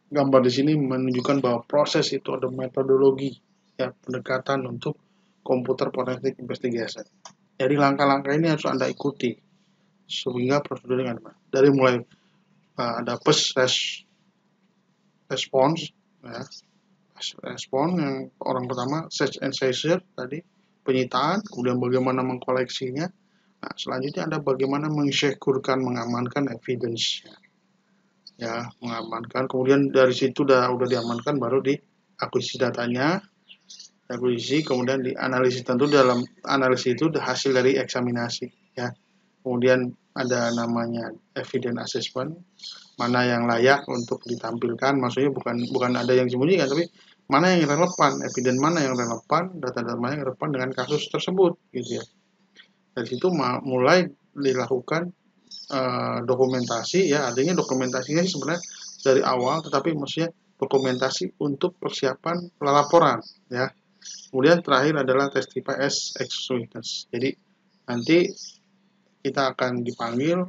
A: gambar di sini menunjukkan bahwa proses itu ada metodologi ya, pendekatan untuk computer forensic investigation. Jadi langkah-langkah ini harus Anda ikuti sehingga prosedurnya dari mulai ada first response ya, respon yang orang pertama search and seizure tadi, penyitaan, kemudian bagaimana mengkoleksinya. Nah, selanjutnya ada bagaimana mensekurkan, mengamankan evidence ya, mengamankan. Kemudian dari situ udah diamankan, baru diakuisisi datanya, akuisisi, kemudian dianalisis. Tentu dalam analisis itu hasil dari eksaminasi ya. Kemudian ada namanya evidence assessment, mana yang layak untuk ditampilkan, maksudnya bukan ada yang sembunyikan, tapi mana yang relevan, evidence mana yang relevan, data-data mana yang relevan dengan kasus tersebut gitu ya. Dari situ mulai dilakukan dokumentasi ya, artinya dokumentasinya sebenarnya dari awal, tetapi maksudnya dokumentasi untuk persiapan pelaporan ya. Kemudian terakhir adalah testify as witness. Jadi nanti kita akan dipanggil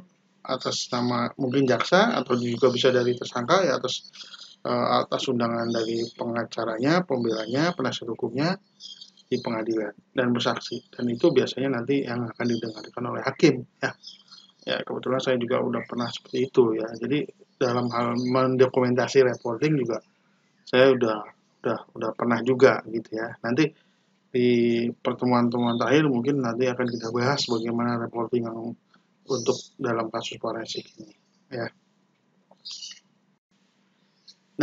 A: atas nama mungkin jaksa atau juga bisa dari tersangka ya, atas undangan dari pengacaranya, pembelanya, penasihat hukumnya di pengadilan dan bersaksi. Dan itu biasanya nanti yang akan didengarkan oleh hakim ya. Ya, kebetulan saya juga udah pernah seperti itu ya. Jadi dalam hal mendokumentasi reporting juga saya udah pernah juga gitu ya. Nanti di pertemuan-pertemuan terakhir mungkin nanti akan kita bahas bagaimana reporting yang untuk dalam kasus forensik ini ya.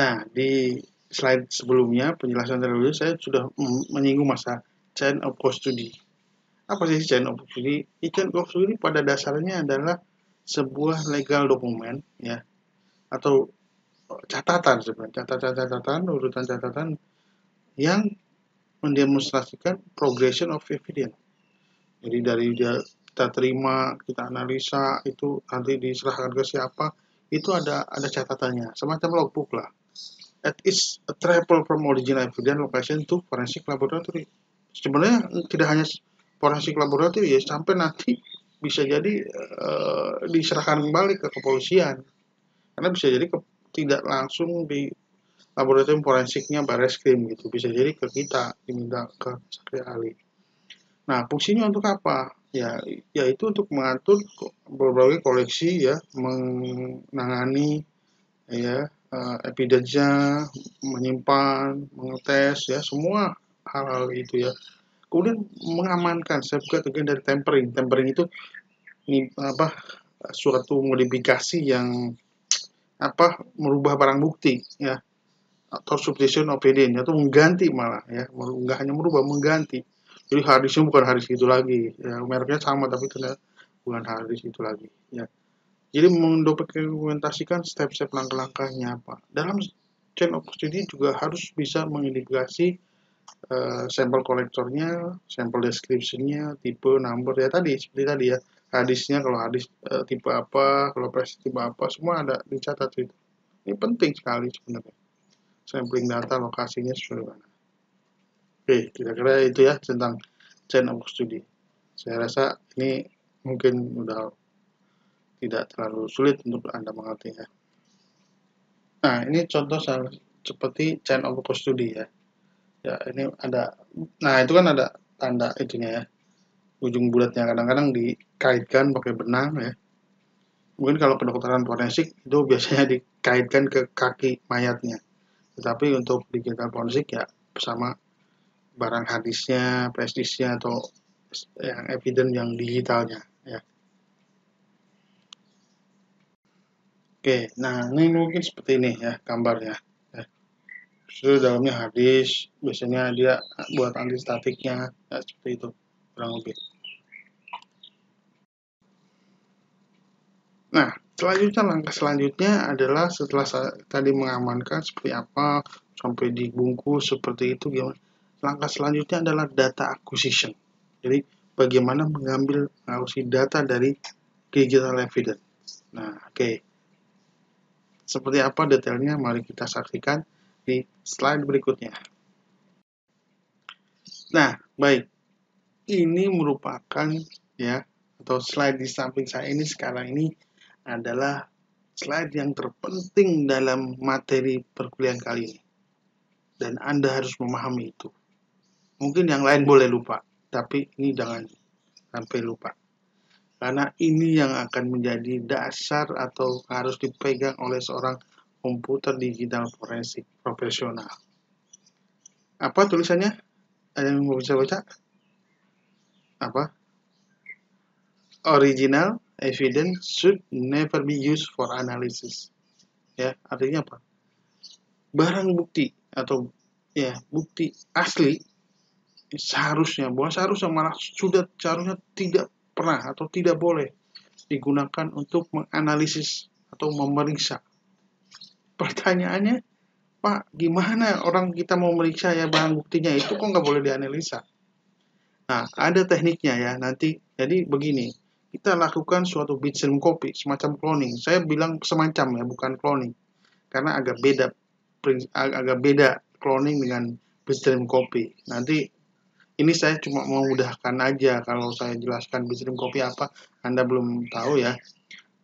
A: Nah, di slide sebelumnya penjelasan terdahulu saya sudah menyinggung masa chain of custody. Apa sih chain of custody? Chain of custody pada dasarnya adalah sebuah legal dokumen ya, atau catatan sebenarnya, catatan, urutan catatan yang mendemonstrasikan progression of evidence. Jadi dari kita terima, kita analisa, itu nanti diserahkan ke siapa, itu ada catatannya, semacam logbook lah. That is a travel from original evidence location to forensic laboratory. Sebenarnya tidak hanya forensik laboratory ya, sampai nanti bisa jadi diserahkan kembali ke kepolisian, karena bisa jadi tidak langsung di laboratorium forensiknya Barreskrim gitu, bisa jadi ke kita diminta ke saksi ahli. Nah, fungsinya untuk apa? Ya, yaitu untuk mengatur berbagai koleksi ya, menangani ya, evidence-nya, menyimpan, mengetes, ya, semua hal-hal itu ya. Kemudian mengamankan, safeguard again dari tampering. Tampering itu suatu modifikasi yang merubah barang bukti ya, atau substitution of evidence, atau mengganti malah ya, nggak hanya merubah, mengganti. Jadi harddisknya bukan harddisk itu lagi ya, mereknya sama tapi ternyata bukan harddisk itu lagi ya. Jadi mendokumentasikan step-step langkah-langkahnya apa. Dalam chain of custody juga harus bisa mengidentifikasi sampel kolektornya, sampel description-nya, tipe, number ya tadi, seperti tadi ya. Hadisnya kalau hadis tipe apa, kalau press tipe apa, semua ada dicatat itu. Ini penting sekali sebenarnya. Sampling data, lokasinya sesuai mana. Oke, kira-kira itu ya tentang chain of custody. Saya rasa ini mungkin udah tidak terlalu sulit untuk Anda mengerti ya. Nah, ini contoh seperti chain of custody ya. Ya, ini ada, nah itu kan ada tanda itunya ya, ujung bulatnya kadang-kadang dikaitkan pakai benang ya. Mungkin kalau kedokteran forensik itu biasanya dikaitkan ke kaki mayatnya. Tetapi untuk digital forensik ya bersama barang hadisnya, prestisnya atau yang evidence yang digitalnya ya. Oke, nah ini mungkin seperti ini ya gambarnya. Ya. Itu dalamnya hadis, biasanya dia buat anti statiknya ya, seperti itu kurang lebih. Nah, selanjutnya langkah selanjutnya adalah setelah tadi mengamankan seperti apa, sampai dibungkus seperti itu gimana. Langkah selanjutnya adalah data acquisition. Jadi bagaimana mengambil data dari digital evidence. Nah, oke. Seperti apa detailnya mari kita saksikan di slide berikutnya. Nah, baik. Ini merupakan ya, atau slide di samping saya ini sekarang ini adalah slide yang terpenting dalam materi perkuliahan kali ini. Dan Anda harus memahami itu. Mungkin yang lain boleh lupa, tapi ini jangan sampai lupa. Karena ini yang akan menjadi dasar atau harus dipegang oleh seorang komputer digital forensik profesional. Apa tulisannya? Ada yang mau bisa baca? Apa? Original evidence should never be used for analysis. Ya, artinya apa? Barang bukti atau ya bukti asli seharusnya, bukan seharusnya, malah sudah seharusnya tidak pernah atau tidak boleh digunakan untuk menganalisis atau memeriksa. Pertanyaannya, Pak, gimana orang kita mau meriksa ya barang buktinya itu kok nggak boleh dianalisa? Nah, ada tekniknya ya nanti. Jadi begini, kita lakukan suatu bitstream copy, semacam cloning. Saya bilang semacam ya, bukan cloning, karena agak beda cloning dengan bitstream copy. Nanti ini saya cuma memudahkan aja kalau saya jelaskan bitstream copy apa, Anda belum tahu ya.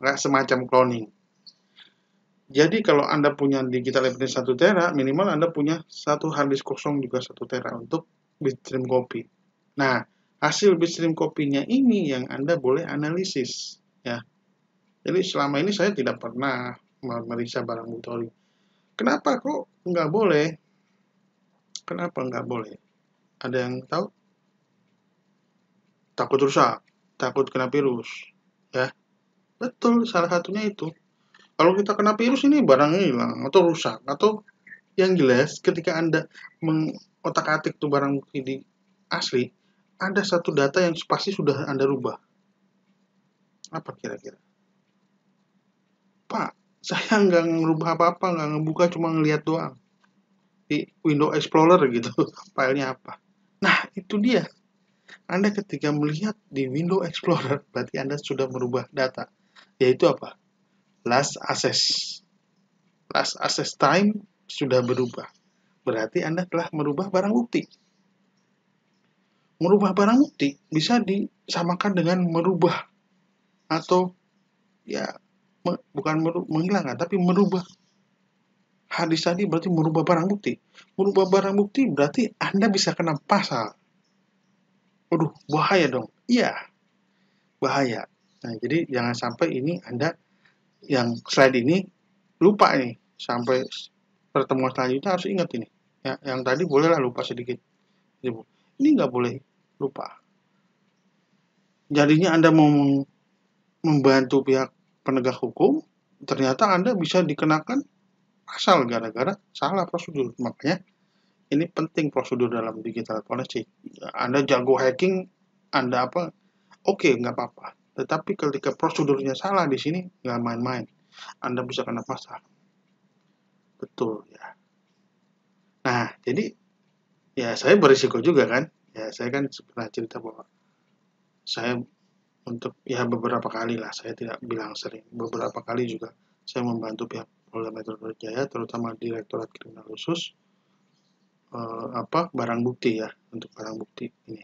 A: Nggak semacam cloning. Jadi kalau Anda punya digital evidence 1 tera, minimal Anda punya satu harddisk kosong juga 1 tera untuk bitstream copy. Nah, hasil bitstream copy-nya ini yang Anda boleh analisis ya. Jadi selama ini saya tidak pernah memeriksa barang bukti. Kenapa kok nggak boleh? Kenapa nggak boleh? Ada yang tahu? Takut rusak, takut kena virus ya. Betul, salah satunya itu. Kalau kita kena virus ini barangnya hilang atau rusak, atau yang jelas ketika Anda mengotak-atik tuh barang bukti di asli, ada satu data yang pasti sudah Anda rubah. Apa kira-kira? Pak, saya nggak ngerubah apa-apa, nggak ngebuka, cuma ngelihat doang. Di Windows Explorer gitu, filenya apa. Nah, itu dia. Anda ketika melihat di Windows Explorer, berarti Anda sudah merubah data. Yaitu apa? Last access. Last access time sudah berubah. Berarti Anda telah merubah barang bukti. Merubah barang bukti bisa disamakan dengan merubah atau ya bukan menghilangkan, tapi merubah hadis tadi berarti merubah barang bukti. Merubah barang bukti berarti Anda bisa kena pasal. Waduh, bahaya dong. Iya, bahaya. Nah, jadi jangan sampai ini Anda yang slide ini lupa nih sampai pertemuan selanjutnya harus ingat ini. Ya, yang tadi bolehlah lupa sedikit. Ini nggak boleh lupa. Jadinya Anda mau membantu pihak penegak hukum, ternyata Anda bisa dikenakan pasal gara-gara salah prosedur. Makanya ini penting prosedur dalam digital forensik. Anda jago hacking, Anda apa? Oke, nggak apa-apa. Tetapi ketika prosedurnya salah di sini, nggak main-main. Anda bisa kena pasal. Betul ya. Nah, jadi ya saya berisiko juga kan. Ya, saya kan pernah cerita bahwa saya untuk ya beberapa kali lah, saya tidak bilang sering, beberapa kali juga saya membantu pihak Polda Metro Jaya, terutama Direktorat Kriminal Khusus, barang bukti ya, untuk barang bukti ini.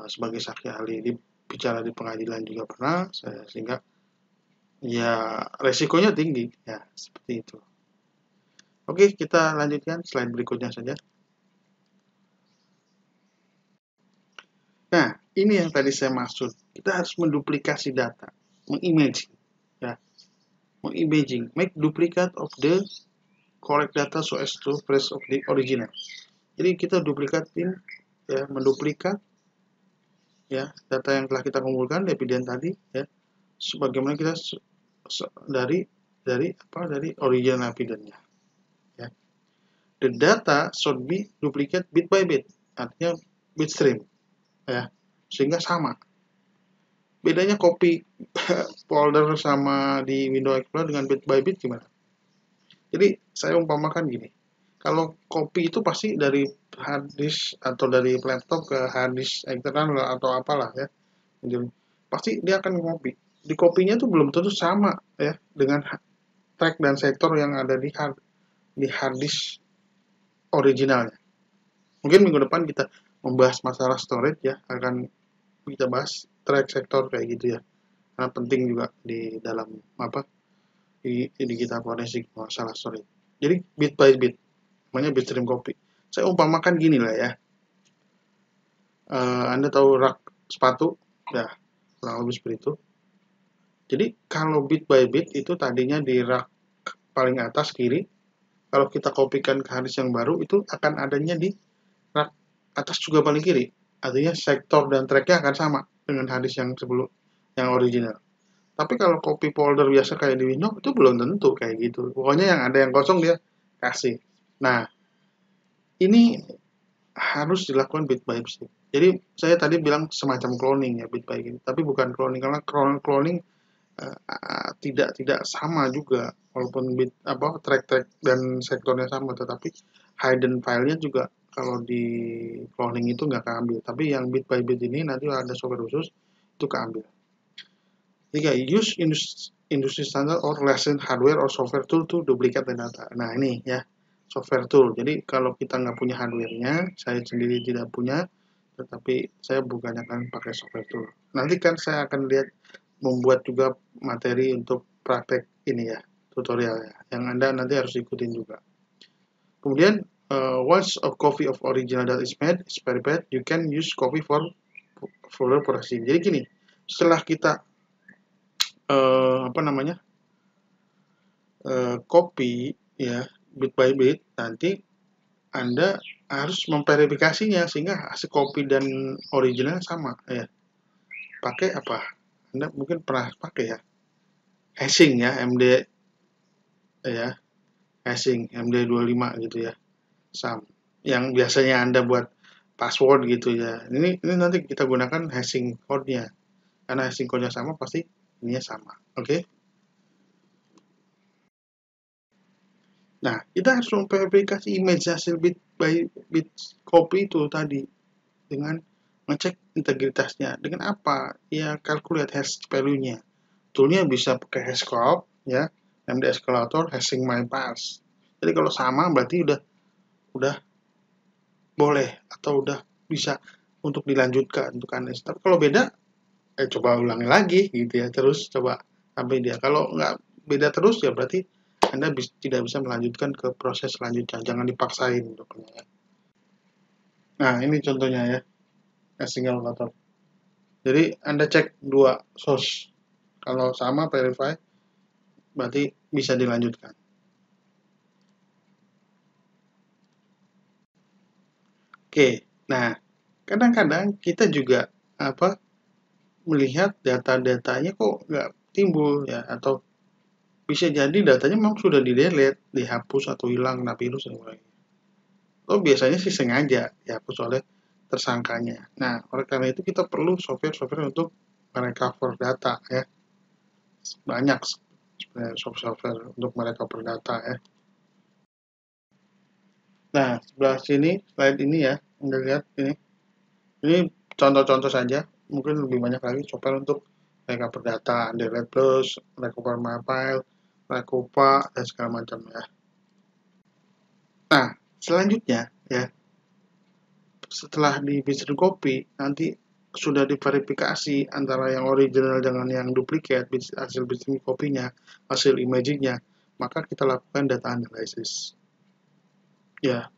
A: Sebagai saksi ahli bicara di pengadilan juga pernah, sehingga ya resikonya tinggi ya, seperti itu. Oke, kita lanjutkan slide berikutnya saja. Nah, ini yang tadi saya maksud. Kita harus menduplikasi data, mengimaging, ya, mengimaging, make duplicate of the correct data so as to trace of the original. Jadi kita duplikatin, ya, menduplikat, ya, data yang telah kita kumpulkan di evidence tadi, ya, sebagaimana kita dari original evidence-nya. Ya. The data should be duplicate bit by bit, artinya bit stream, ya, sehingga sama. Bedanya copy folder sama di Windows Explorer dengan bit by bit gimana? Jadi saya umpamakan gini, kalau copy itu pasti dari hard disk atau dari laptop ke hard disk eksternal atau apalah ya, jadi pasti dia akan copy. Di kopinya itu belum tentu sama ya dengan track dan sektor yang ada di hard disk originalnya. Mungkin minggu depan kita membahas masalah storage ya, akan kita bahas track sektor kayak gitu ya. Karena penting juga di dalam di digital forensik masalah storage. Jadi bit by bit, namanya bitstream copy. Saya umpamakan gini lah ya. Anda tahu rak sepatu? Ya, kurang lebih seperti itu. Jadi kalau bit by bit itu tadinya di rak paling atas kiri, kalau kita kopikan ke harddisk yang baru itu akan adanya di rak atas juga paling kiri. Artinya sektor dan tracknya akan sama dengan harddisk yang sebelum yang original. Tapi kalau copy folder biasa kayak di Windows itu belum tentu kayak gitu. Pokoknya yang ada yang kosong dia kasih. Nah, ini harus dilakukan bit by bit. Jadi saya tadi bilang semacam cloning ya bit by bit, tapi bukan cloning karena cloning tidak sama juga walaupun bit track dan sektornya sama, tetapi hidden filenya juga kalau di cloning itu nggak keambil. Tapi yang bit by bit ini nanti ada software khusus itu keambil. Tiga, use industry standard or licensed hardware or software tool to duplicate the data. Nah ini ya, software tool. Jadi kalau kita nggak punya hardware-nya, saya sendiri tidak punya, tetapi saya bukannya akan pakai software tool. Nanti kan saya akan lihat membuat juga materi untuk praktek ini ya, tutorialnya, yang Anda nanti harus ikutin juga. Kemudian, once a copy of original data is made, is prepared, you can use copy for further processing. Jadi gini, setelah kita copy ya bit by bit, nanti Anda harus memverifikasinya sehingga hasil copy dan original sama ya. Pakai apa? Anda mungkin pernah pakai ya. Hashing ya, MD ya. Hashing MD25 gitu ya. Yang biasanya Anda buat password gitu ya. Ini nanti kita gunakan hashing code-nya. Karena hashing code-nya sama pasti ininya sama. Oke? Nah, kita harus memverifikasi image hasil bit by bit copy itu tadi dengan ngecek integritasnya. Dengan apa? Ya, calculate hash value-nya. Toolnya bisa pakai hashcode, ya, MD escalator, hashing my pass. Jadi kalau sama berarti udah boleh atau udah bisa untuk dilanjutkan untuk Anies. Tapi kalau beda, coba ulangi lagi gitu ya, terus coba sampai dia. Kalau nggak beda terus ya berarti Anda tidak bisa melanjutkan ke proses selanjutnya. Jangan dipaksain dokternya. Nah, ini contohnya ya, single calculator. Jadi Anda cek dua source. Kalau sama verify, berarti bisa dilanjutkan. Oke, nah kadang-kadang kita juga melihat data-datanya kok nggak timbul ya, atau bisa jadi datanya memang sudah di-delete, dihapus atau hilang kena virus dan sebagainya. Oh, biasanya sih sengaja dihapus oleh tersangkanya. Nah, oleh karena itu kita perlu software-software untuk merecover data ya. Banyak sebenarnya software untuk merecover data ya. Nah, sebelah sini slide ini ya, Anda lihat ini. Ini contoh-contoh saja, mungkin lebih banyak lagi software untuk recover data, delete plus, recover my file, recover, dan segala macam ya. Nah, selanjutnya ya, setelah di Vision Copy, nanti sudah diverifikasi antara yang original dengan yang duplikat, hasil Vision Copy-nya, hasil imaging-nya, maka kita lakukan data analysis. Ya,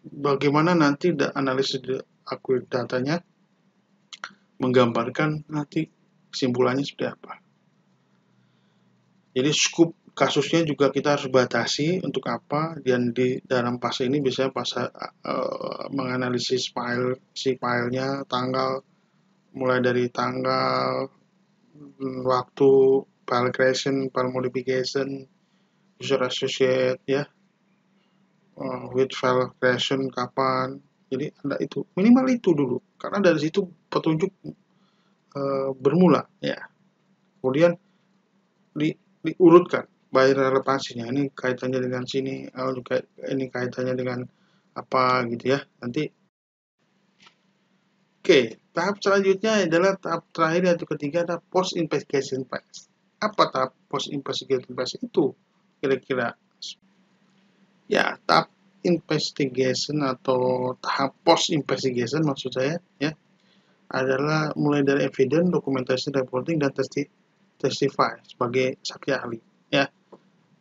A: bagaimana nanti analisis akurat datanya menggambarkan nanti kesimpulannya seperti apa. Jadi scope kasusnya juga kita harus batasi untuk apa, dan di dalam fase ini biasanya fase menganalisis filenya, tanggal, mulai dari tanggal, waktu, file creation, file modification, user associate ya, with file creation kapan. Jadi ada itu, minimal itu dulu, karena dari situ petunjuk bermula ya. Kemudian diurutkan by relevansinya, ini kaitannya dengan sini, ini kaitannya dengan apa gitu ya. Nanti oke, tahap selanjutnya adalah tahap terakhir, yaitu ketiga, ada post investigation phase. Apa tahap post investigation phase itu kira-kira? Ya, tahap investigation atau tahap post investigation maksud saya ya, adalah mulai dari evidence, documentation, reporting, dan testify sebagai saksi ahli ya.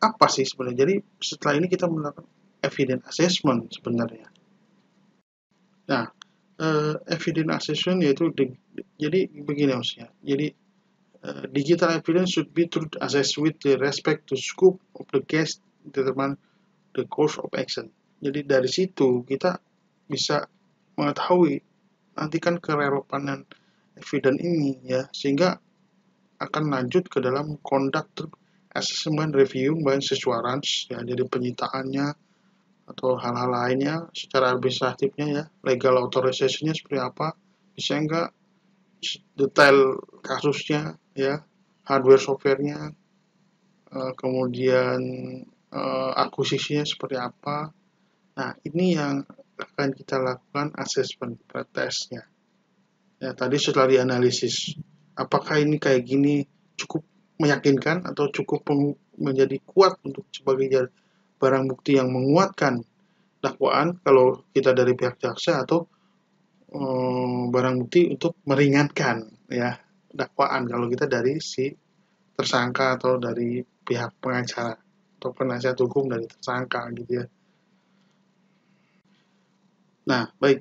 A: Apa sih sebenarnya? Jadi setelah ini kita melakukan evidence assessment sebenarnya. Nah, evidence assessment yaitu jadi begini maksudnya. Jadi digital evidence should be truth assessed with the respect to scope of the case, determine the course of action. Jadi dari situ kita bisa mengetahui nanti kan kerelevanan evidence ini ya, sehingga akan lanjut ke dalam conduct assessment review by sesuarans ya, jadi penyitaannya atau hal-hal lainnya secara administratifnya ya, legal authorization-nya seperti apa, bisa enggak detail kasusnya ya, hardware softwarenya, kemudian akuisisinya seperti apa. Nah, ini yang akan kita lakukan assessment testnya. Ya, tadi setelah dianalisis, apakah ini kayak gini cukup meyakinkan atau cukup menjadi kuat untuk sebagai barang bukti yang menguatkan dakwaan kalau kita dari pihak jaksa, atau barang bukti untuk meringankan ya dakwaan kalau kita dari si tersangka atau dari pihak pengacara atau penasihat hukum dari tersangka gitu ya. Nah, baik.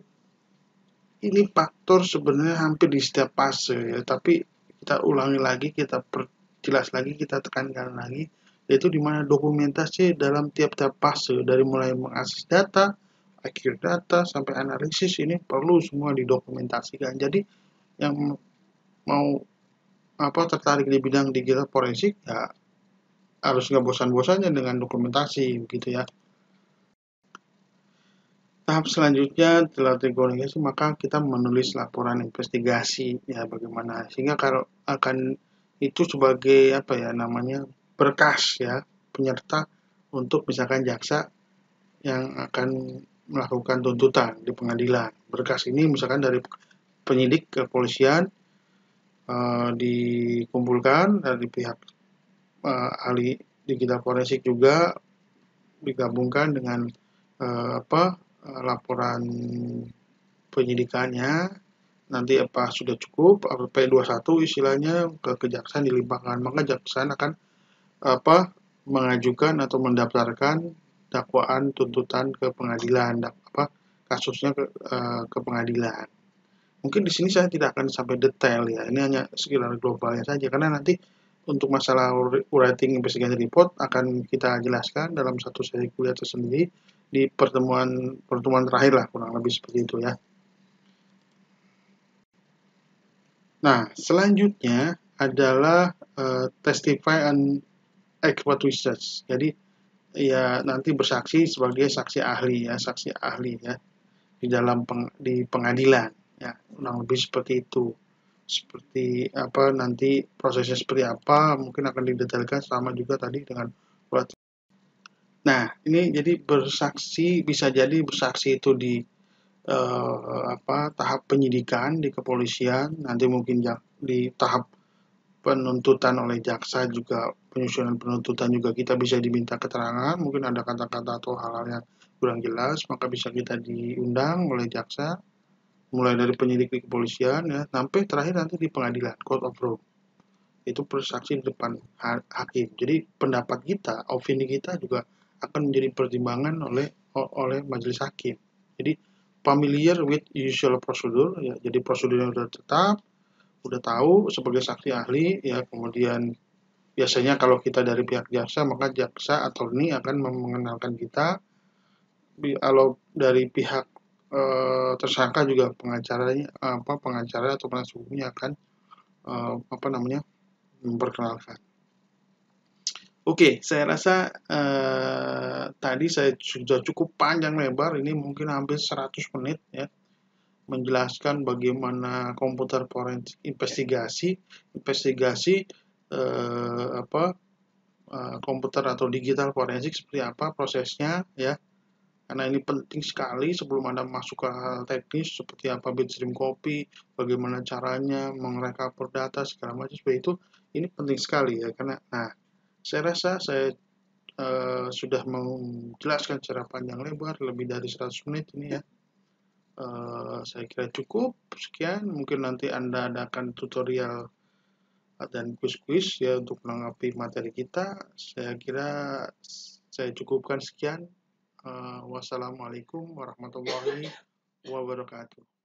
A: Ini faktor sebenarnya hampir di setiap fase ya, tapi kita ulangi lagi, kita perjelas lagi, kita tekankan lagi, yaitu di mana dokumentasi dalam tiap-tiap fase, dari mulai mengakses data, akhir data, sampai analisis, ini perlu semua didokumentasikan. Jadi yang mau tertarik di bidang digital forensik ya harus nggak bosan-bosannya dengan dokumentasi gitu ya. Tahap selanjutnya setelah terkoordinasi, maka kita menulis laporan investigasi ya, bagaimana sehingga kalau akan itu sebagai berkas ya, penyerta untuk misalkan jaksa yang akan melakukan tuntutan di pengadilan. Berkas ini misalkan dari penyidik kepolisian dikumpulkan dari pihak ahli digital forensik, juga digabungkan dengan laporan penyidikannya, nanti apa sudah cukup, apa P21 istilahnya, ke kejaksaan dilimpahkan, maka kejaksaan akan mengajukan atau mendaftarkan dakwaan tuntutan ke pengadilan, kasusnya ke pengadilan. Mungkin di sini saya tidak akan sampai detail ya, ini hanya sekitar globalnya saja, karena nanti untuk masalah writing investigation report akan kita jelaskan dalam satu sesi kuliah tersendiri di pertemuan terakhir lah, kurang lebih seperti itu ya. Nah, selanjutnya adalah testify and expert witness. Jadi ya nanti bersaksi sebagai saksi ahli ya di dalam di pengadilan ya, kurang lebih seperti itu. Seperti apa nanti prosesnya seperti apa mungkin akan didetailkan, sama juga tadi dengan. Nah, ini jadi bersaksi, bisa jadi bersaksi itu di tahap penyidikan di kepolisian, nanti mungkin di tahap penuntutan oleh jaksa juga, penyusunan penuntutan juga kita bisa diminta keterangan, mungkin ada kata-kata atau hal-hal yang kurang jelas, maka bisa kita diundang oleh jaksa, mulai dari penyidik di kepolisian ya, sampai terakhir nanti di pengadilan, court of law. Itu bersaksi di depan hakim. Jadi pendapat kita, opini kita juga akan menjadi pertimbangan oleh majelis hakim. Jadi familiar with usual procedure ya, jadi prosedurnya sudah tetap, udah tahu sebagai saksi ahli ya. Kemudian biasanya kalau kita dari pihak jaksa, maka jaksa atau ini akan mengenalkan kita. Kalau dari pihak tersangka juga pengacara atau penasihat hukumnya akan memperkenalkan. Oke, saya rasa tadi saya sudah cukup panjang lebar, ini mungkin hampir 100 menit ya, menjelaskan bagaimana komputer forensik investigasi komputer atau digital forensik seperti apa prosesnya ya. Karena ini penting sekali sebelum Anda masuk ke hal teknis seperti apa bitstream copy, bagaimana caranya mengrecover data segala macam seperti itu. Ini penting sekali ya, karena saya rasa saya sudah menjelaskan secara panjang lebar lebih dari 100 menit ini ya. Saya kira cukup sekian. Mungkin nanti Anda adakan tutorial dan kuis-kuis ya untuk menanggapi materi kita. Saya kira saya cukupkan sekian. Wassalamualaikum warahmatullahi wabarakatuh.